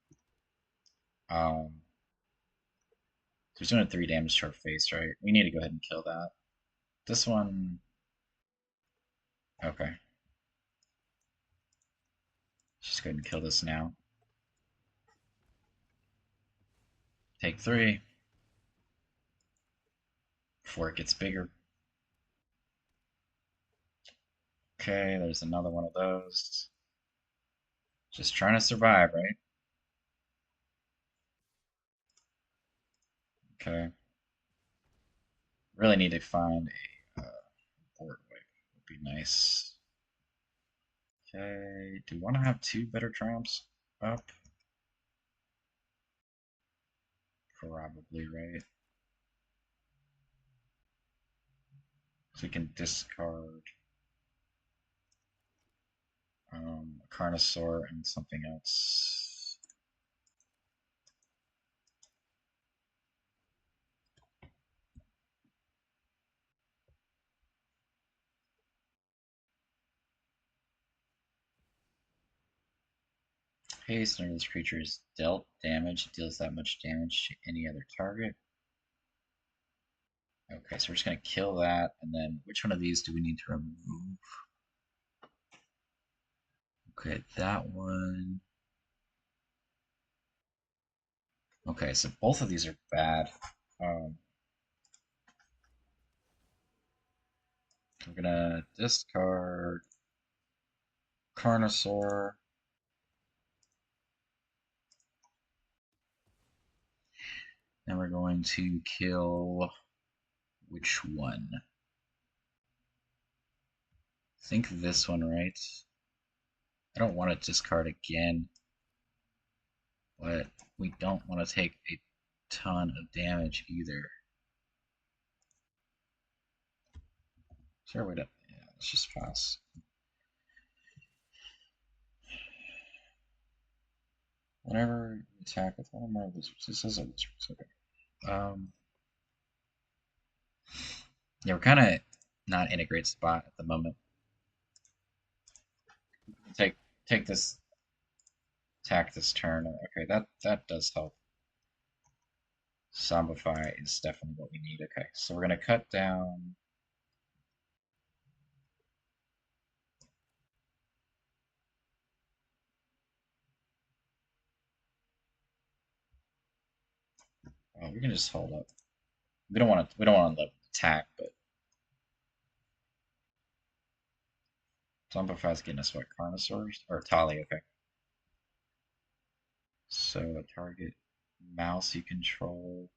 So he's doing 3 damage to our face, right? We need to go ahead and kill that. This one. Okay. Just go ahead and kill this now. Take 3. Before it gets bigger. Okay, there's another one of those. Just trying to survive, right? Okay. Really need to find a board wipe. Would be nice. Okay. Do we want to have 2 Bitter Triumphs up? Probably, right? So we can discard a Carnosaur and something else. Haste, whenever this creature is dealt damage, it deals that much damage to any other target. Okay, so we're just going to kill that, and then which one of these do we need to remove? Okay, that one. Okay, so both of these are bad. I'm gonna discard Carnosaur. And we're going to kill which one? I think this one, right? I don't want to discard again, but we don't want to take a ton of damage either. Sure, we don't. Yeah, let's just pass. Whenever you attack with one or more wizards, this is a wizard. Okay. Yeah, we're kind of not in a great spot at the moment. Take take this attack this turn. Okay, that does help. Zombify is definitely what we need. Okay, so we're gonna cut down. Oh, we can just hold up. We don't want to. We don't want to let attack, but Zombify is getting us what? Carnosaurs or Tali? Okay. So a target mouse you control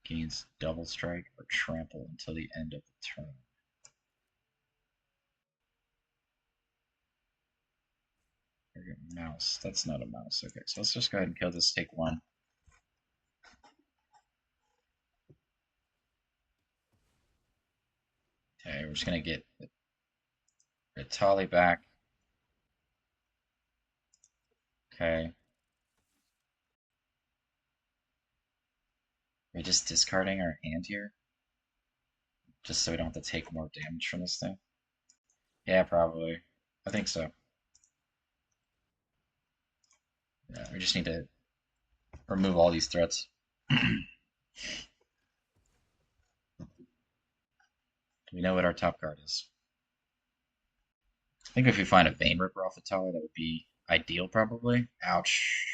gains double strike or trample until the end of the turn. Target mouse. That's not a mouse. Okay, so let's just go ahead and kill this. Take one. Okay, we're just gonna get Tali back. Okay. We're just discarding our hand here, just so we don't have to take more damage from this thing. Yeah, probably. I think so. Yeah, we just need to remove all these threats. We know what our top card is. I think if we find a Vein Ripper off the tower, that would be ideal, probably. Ouch.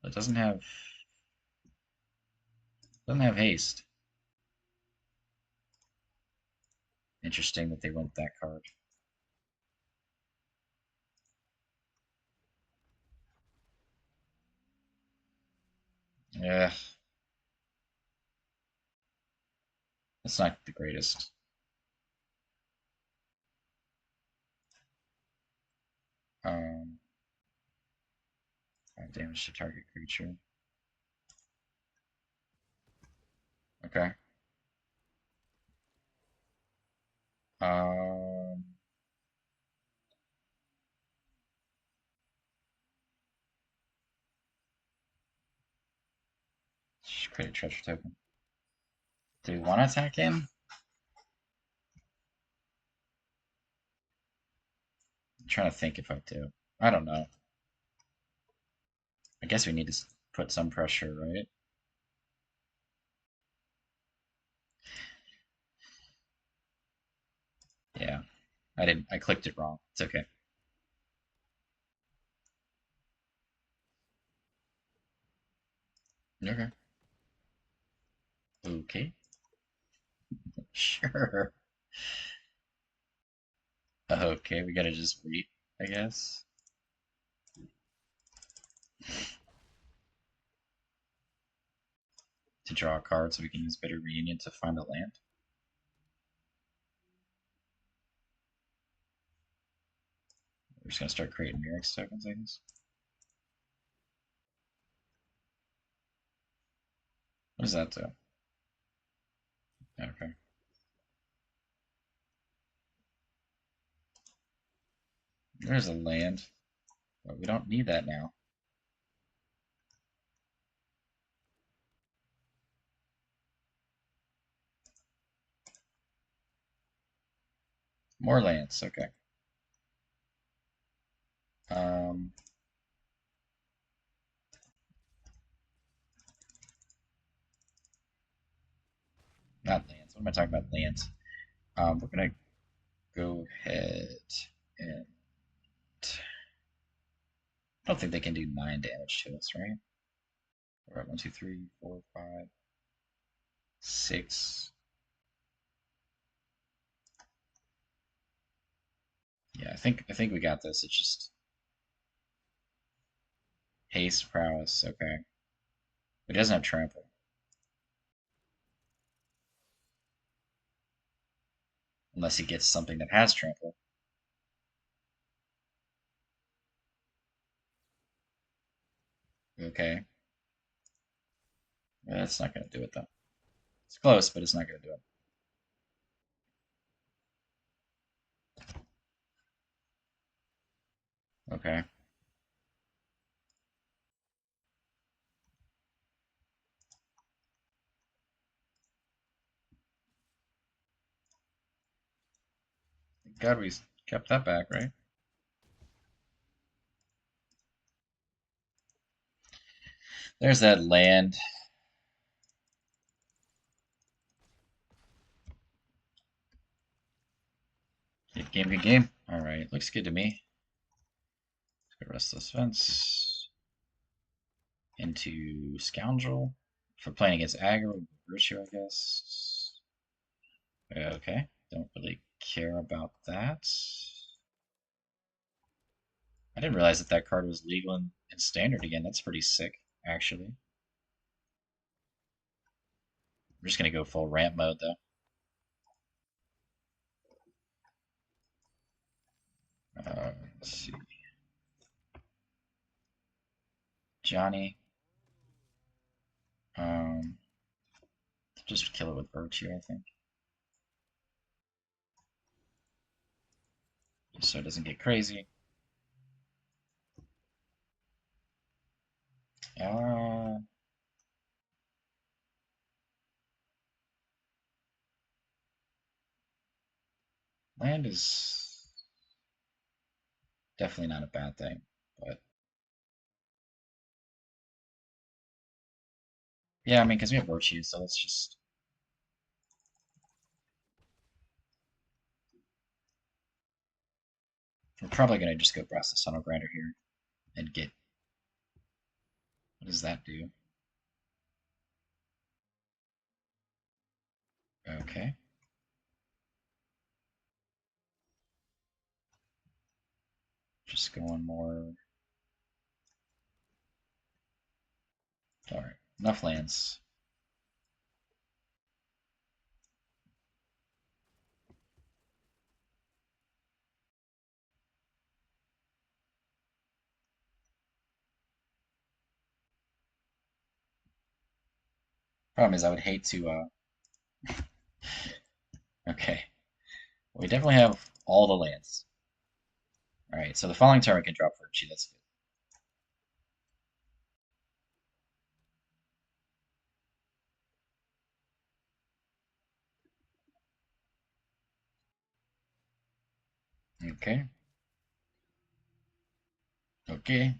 It doesn't have haste. Interesting that they went that card. Yeah, that's not the greatest. 5 damage to target creature. Okay. Um, create a treasure token. Do we want to attack him? I'm trying to think if I do. I don't know. I guess we need to put some pressure, right? Yeah. I didn't. I clicked it wrong. It's okay. Okay. Okay. Sure. Okay, we gotta just wait, I guess. To draw a card so we can use Bitter Reunion to find a land. We're just gonna start creating Mirrex tokens, I guess. What does that do? Okay. There's a land, but we don't need that now. More lands, okay. Um, Not lands. What am I talking about? Lands. We're gonna go ahead and I don't think they can do 9 damage to us, right? We're at 1, 2, 3, 4, 5, 6. Yeah, I think we got this. It's just haste, prowess. Okay, but it doesn't have trample unless he gets something that has trample. Okay, that's not gonna do it though. It's close, but it's not gonna do it. Okay. Thank God we kept that back, right? There's that land. Good game, good game. Alright, looks good to me. Let's go Restless Fence. Into Scoundrel. For playing against Aggro, Virtue, I guess. Okay, don't really care about that. I didn't realize that that card was legal in Standard again. That's pretty sick, actually. We're just gonna go full ramp mode, though. Let's see. Johnny. Um, just kill it with Virtue, I think. Just so it doesn't get crazy. Uh, land is definitely not a bad thing, but yeah, I mean, because we have Virtue, so let's just. We're probably gonna just go Brass the Tunnel Grinder here and get. What does that do? Okay. Just going more. Alright, enough lands. Problem is, I would hate to. Okay. We definitely have all the lands. Alright, so the following turn we can drop Virtue. That's good. Okay. Okay.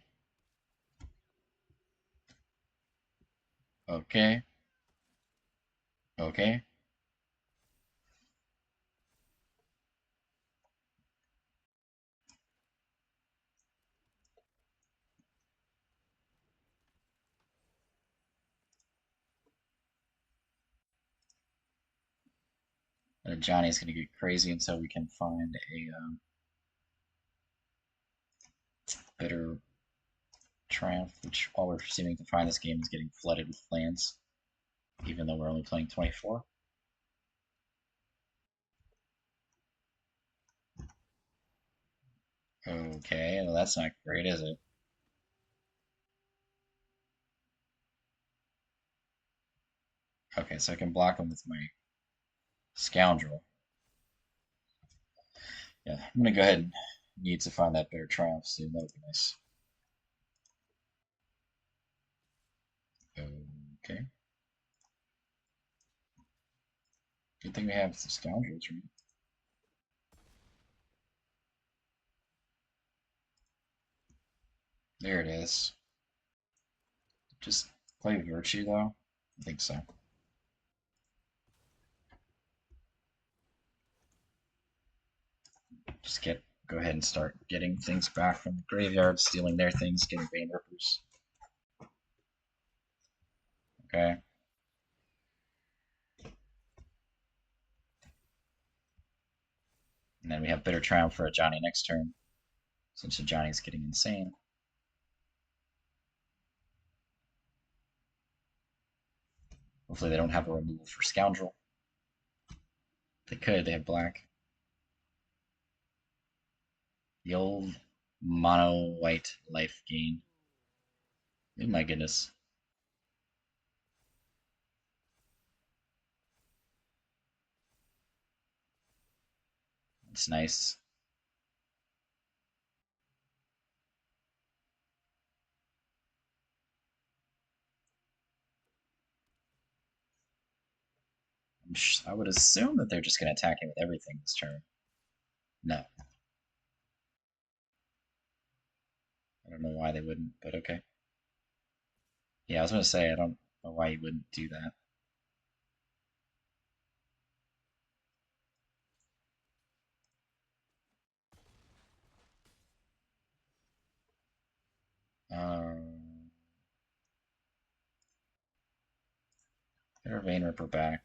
Okay. Okay. Johnny's gonna get crazy until we can find a better triumph, which all we're seeming to find this game is getting flooded with lands, even though we're only playing 24. Okay, well that's not great, is it? Okay, so I can block him with my Scoundrel. Yeah, I'm gonna go ahead and need to find that better triumph soon. That would be nice. Okay. Good thing we have the Scoundrels, right? There it is. Just play Virtue, though? I think so. Just go ahead and start getting things back from the graveyard, stealing their things, getting Bane Rippers. Okay. And then we have Bitter Triumph for a Johnny next turn, since the Johnny's getting insane. Hopefully they don't have a removal for Scoundrel. They could, they have black. The old mono white Lifegain. Oh my goodness. It's nice. I would assume that they're just going to attack him with everything this turn. No. I don't know why they wouldn't, but okay. Yeah, I was going to say, I don't know why you wouldn't do that. Get our Vein Ripper back.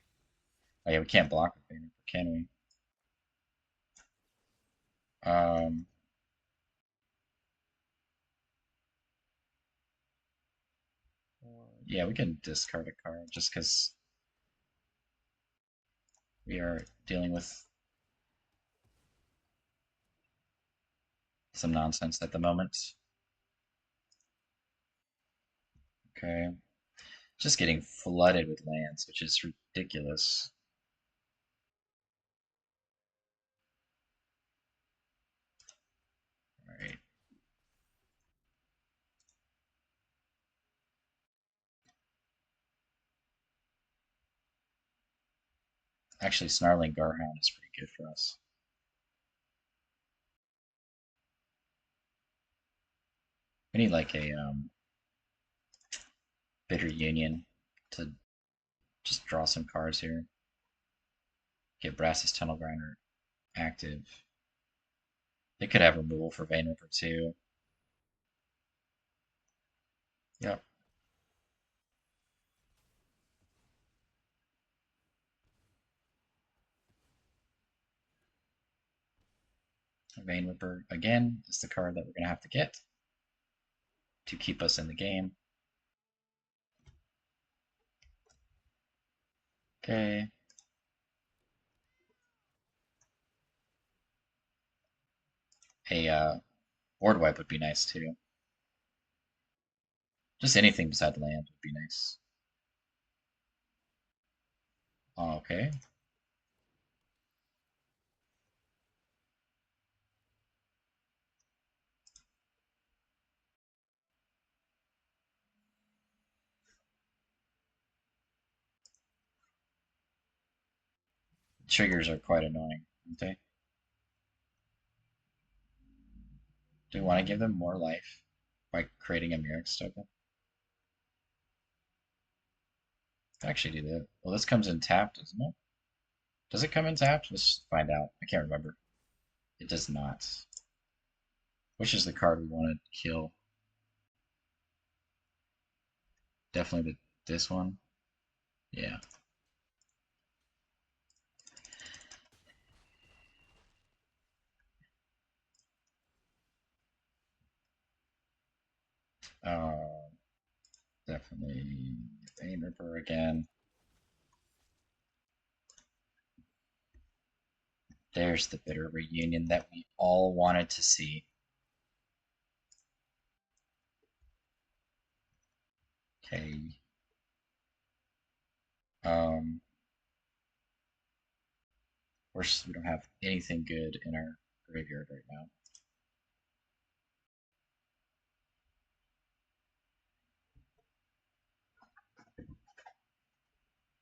Oh yeah, we can't block with Vein Ripper, can we? Yeah, we can discard a card just because we are dealing with some nonsense at the moment. Okay. Just getting flooded with lands, which is ridiculous. Alright. Actually, Snarling Garhound is pretty good for us. We need like a Bitter Union to just draw some cards here. Get Brass's Tunnel Grinder active. They could have removal for Vein Ripper too. Yep. Vein Ripper again is the card that we're gonna have to get to keep us in the game. Okay. A board wipe would be nice too. Just anything beside land would be nice. Okay. Triggers are quite annoying, aren't they? Do we want to give them more life by creating a Mirrex token? Actually do that. Well, this comes in tapped, doesn't it? Does it come in tapped? Let's find out. I can't remember. It does not. Which is the card we want to kill? Definitely this one. Yeah. Uh, Definitely Vein Ripper again. There's the bitter reunion that we all wanted to see. Okay. Um, we don't have anything good in our graveyard right now.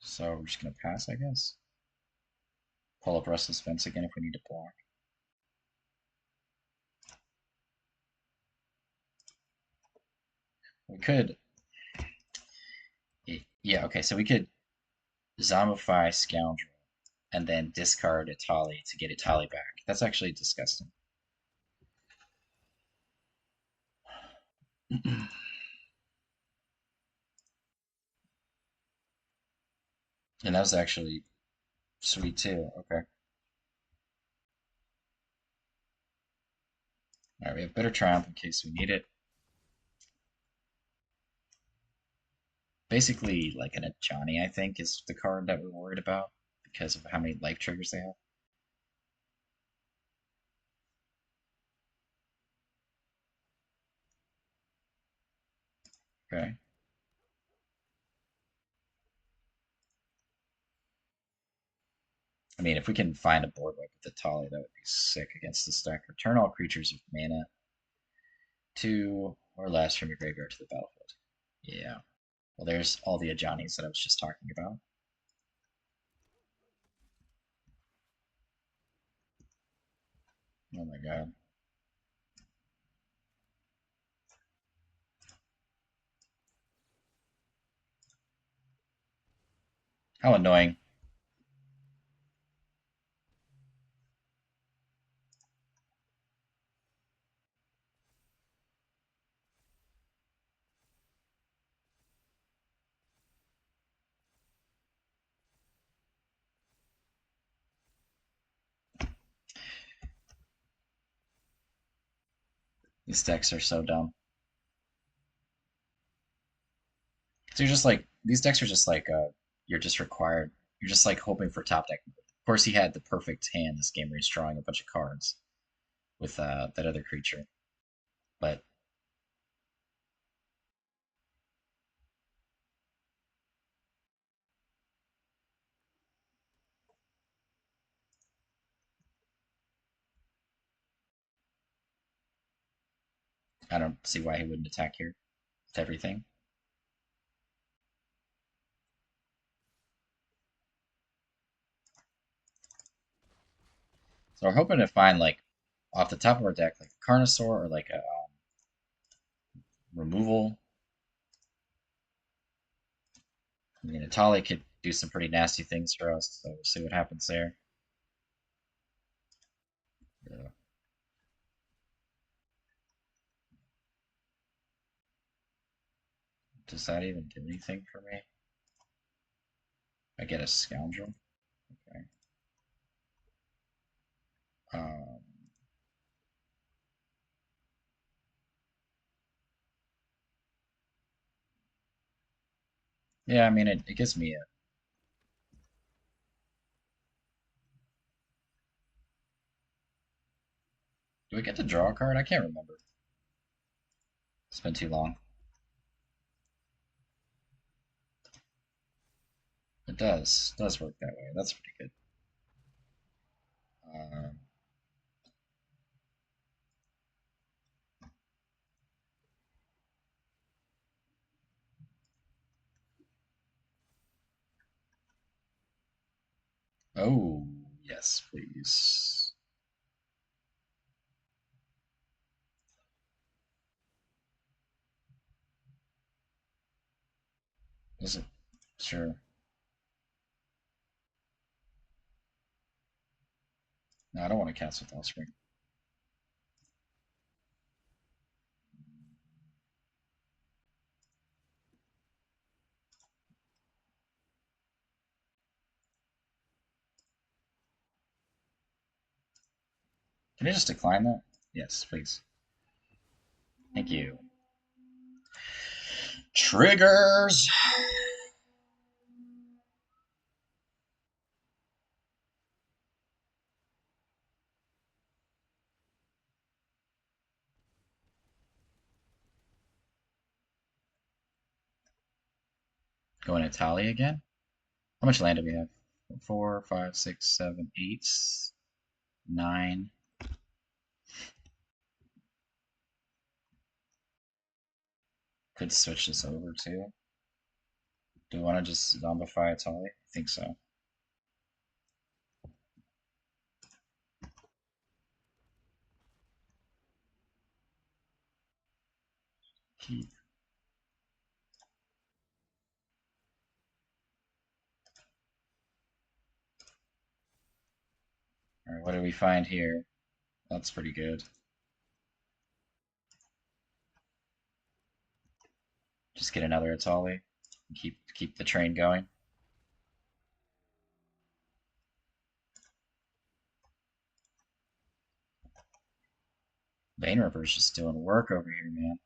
So we're just gonna pass, I guess. Pull up Restless Fence again if we need to block. We could, yeah, okay, so we could zombify Scoundrel and then discard Itali to get Itali back. That's actually disgusting. And that was actually sweet too. Okay. Alright, we have Bitter Triumph in case we need it. Basically, like an Ajani, I think, is the card that we're worried about because of how many life triggers they have. Okay. I mean, if we can find a board wipe with the Tali, that would be sick against the stack. Return all creatures with mana 2 or less from your graveyard to the battlefield. Yeah. Well, there's all the Ajanis that I was just talking about. Oh my god. How annoying. These decks are so dumb. So you're just like these decks are just like you're just required. You're just like hoping for top deck. Of course, he had the perfect hand this game where he's drawing a bunch of cards with that other creature. But I don't see why he wouldn't attack here with everything. So we're hoping to find like off the top of our deck like a Carnosaur or like a removal. I mean, Atali could do some pretty nasty things for us, so we'll see what happens there. Yeah. Does that even do anything for me? I get a Scoundrel. Okay. Um, yeah, I mean, it gives me a. Do we get to draw a card? I can't remember. It's been too long. It does work that way. That's pretty good. Um, oh, yes, please. Is it? Sure. No, I don't want to cast with Offspring. Can I just decline that? Yes, please. Thank you. Triggers! Going to tally again? How much land do we have? 4, 5, 6, 7, 8, 9. Could switch this over too. Do we want to just zombify Atali? I think so. Keep. Alright, what do we find here? That's pretty good. Just get another Atali. Keep the train going. Bane Ripper's just doing work over here, man.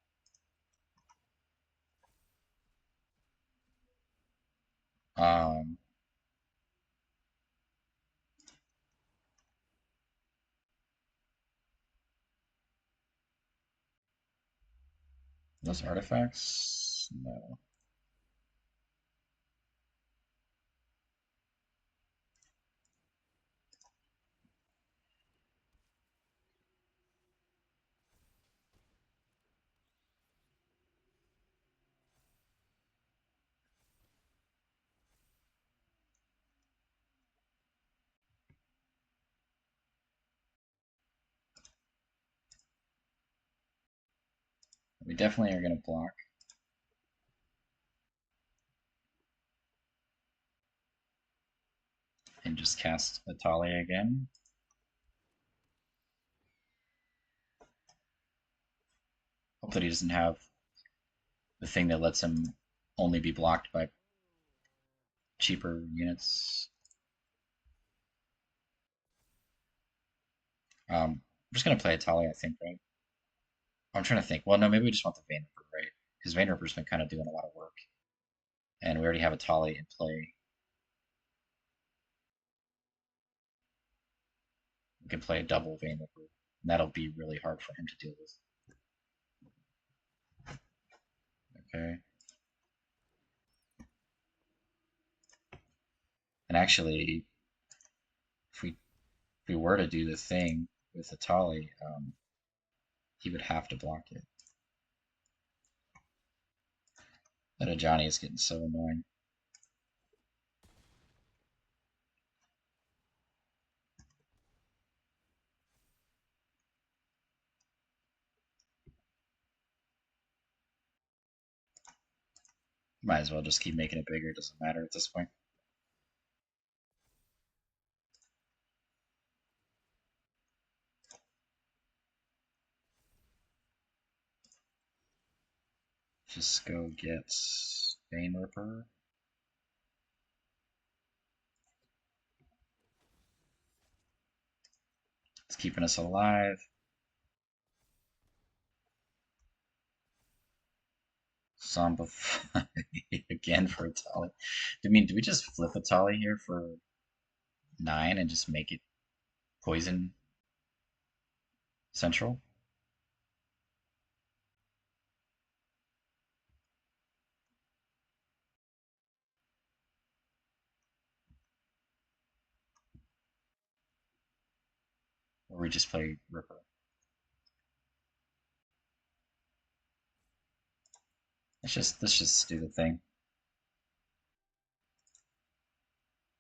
Um, those artifacts? No. We definitely are going to block. And just cast Atalia again. Hope that he doesn't have the thing that lets him only be blocked by cheaper units. I'm just going to play Atalia, I think, right? I'm trying to think. Well, no, maybe we just want the Vein Ripper, right? Because Vein Ripper's been kind of doing a lot of work. And we already have Atalia in play. We can play a double Vein Ripper. And that'll be really hard for him to deal with. Okay. And actually, if we were to do the thing with Atali, he would have to block it. That Ajani is getting so annoying. Might as well just keep making it bigger. It doesn't matter at this point. Just go get Vein Ripper. It's keeping us alive. Zombify again for Atali. I mean, do we just flip Atali here for 9 and just make it poison central? Or we just play Ripper? Let's just do the thing.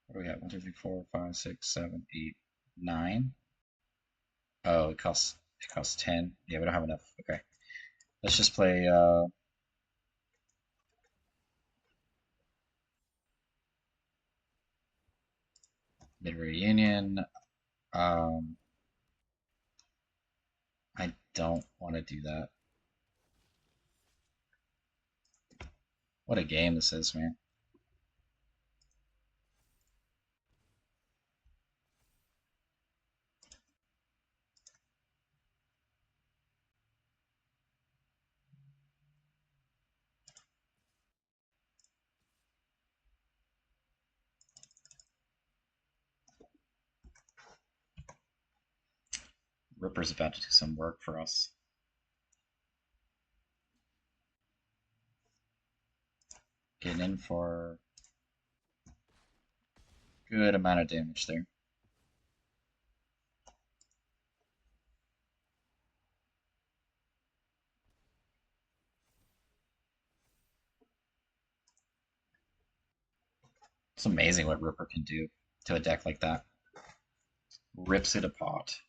What do we have? 1, 2, 3, 4, 5, 6, 7, 8, 9. Oh, it costs 10. Yeah, we don't have enough. Okay. Let's just play Mid Reunion. Um I don't want to do that. What a game this is, man. Ripper's about to do some work for us. Getting in for good amount of damage there. It's amazing what Ripper can do to a deck like that. Rips it apart.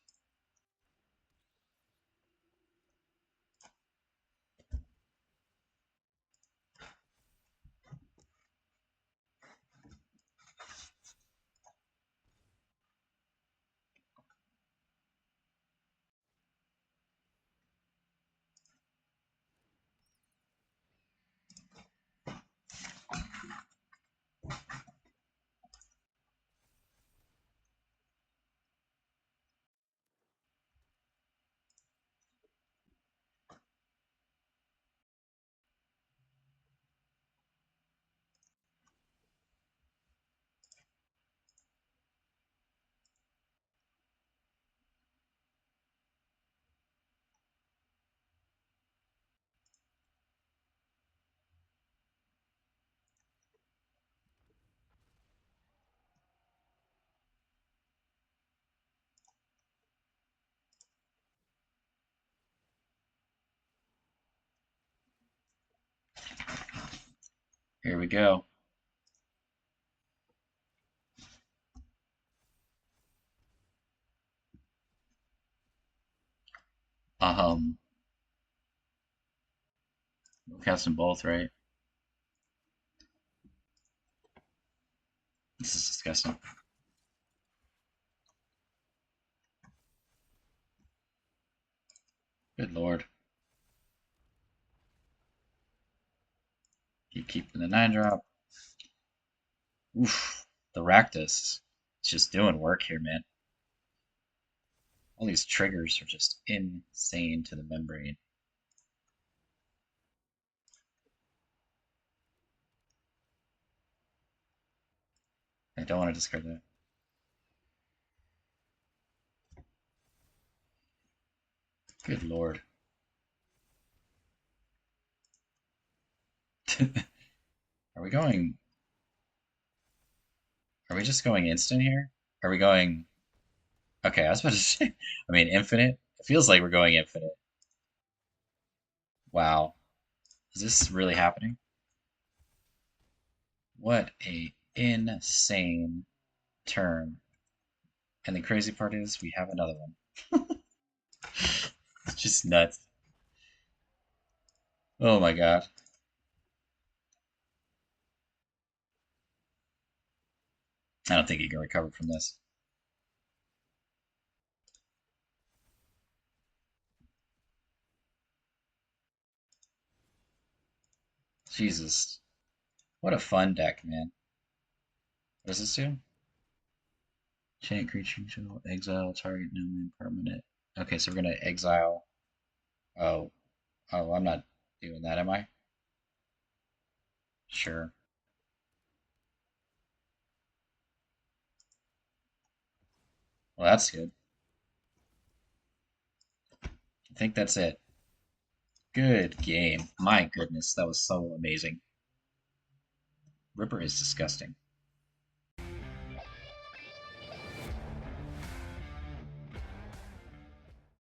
Here we go. Um, We'll cast them both, right? This is disgusting. Good lord. Keep keeping the 9-drop. Oof. The Rakdos. It's just doing work here, man. All these triggers are just insane to the membrane. I don't want to discard that. Good lord. Are we going... Are we just going instant here? Are we going... Okay, I was about to say... I mean, infinite? It feels like we're going infinite. Wow. Is this really happening? What a insane turn. And the crazy part is we have another one. It's just nuts. Oh my god. I don't think he can recover from this. Jesus. What a fun deck, man. What does this do? Chant creature control, exile target no permanent. Okay, so we're gonna exile. Oh, oh, I'm not doing that, am I? Sure. Well, that's good. I think that's it. Good game. My goodness, that was so amazing. Ripper is disgusting.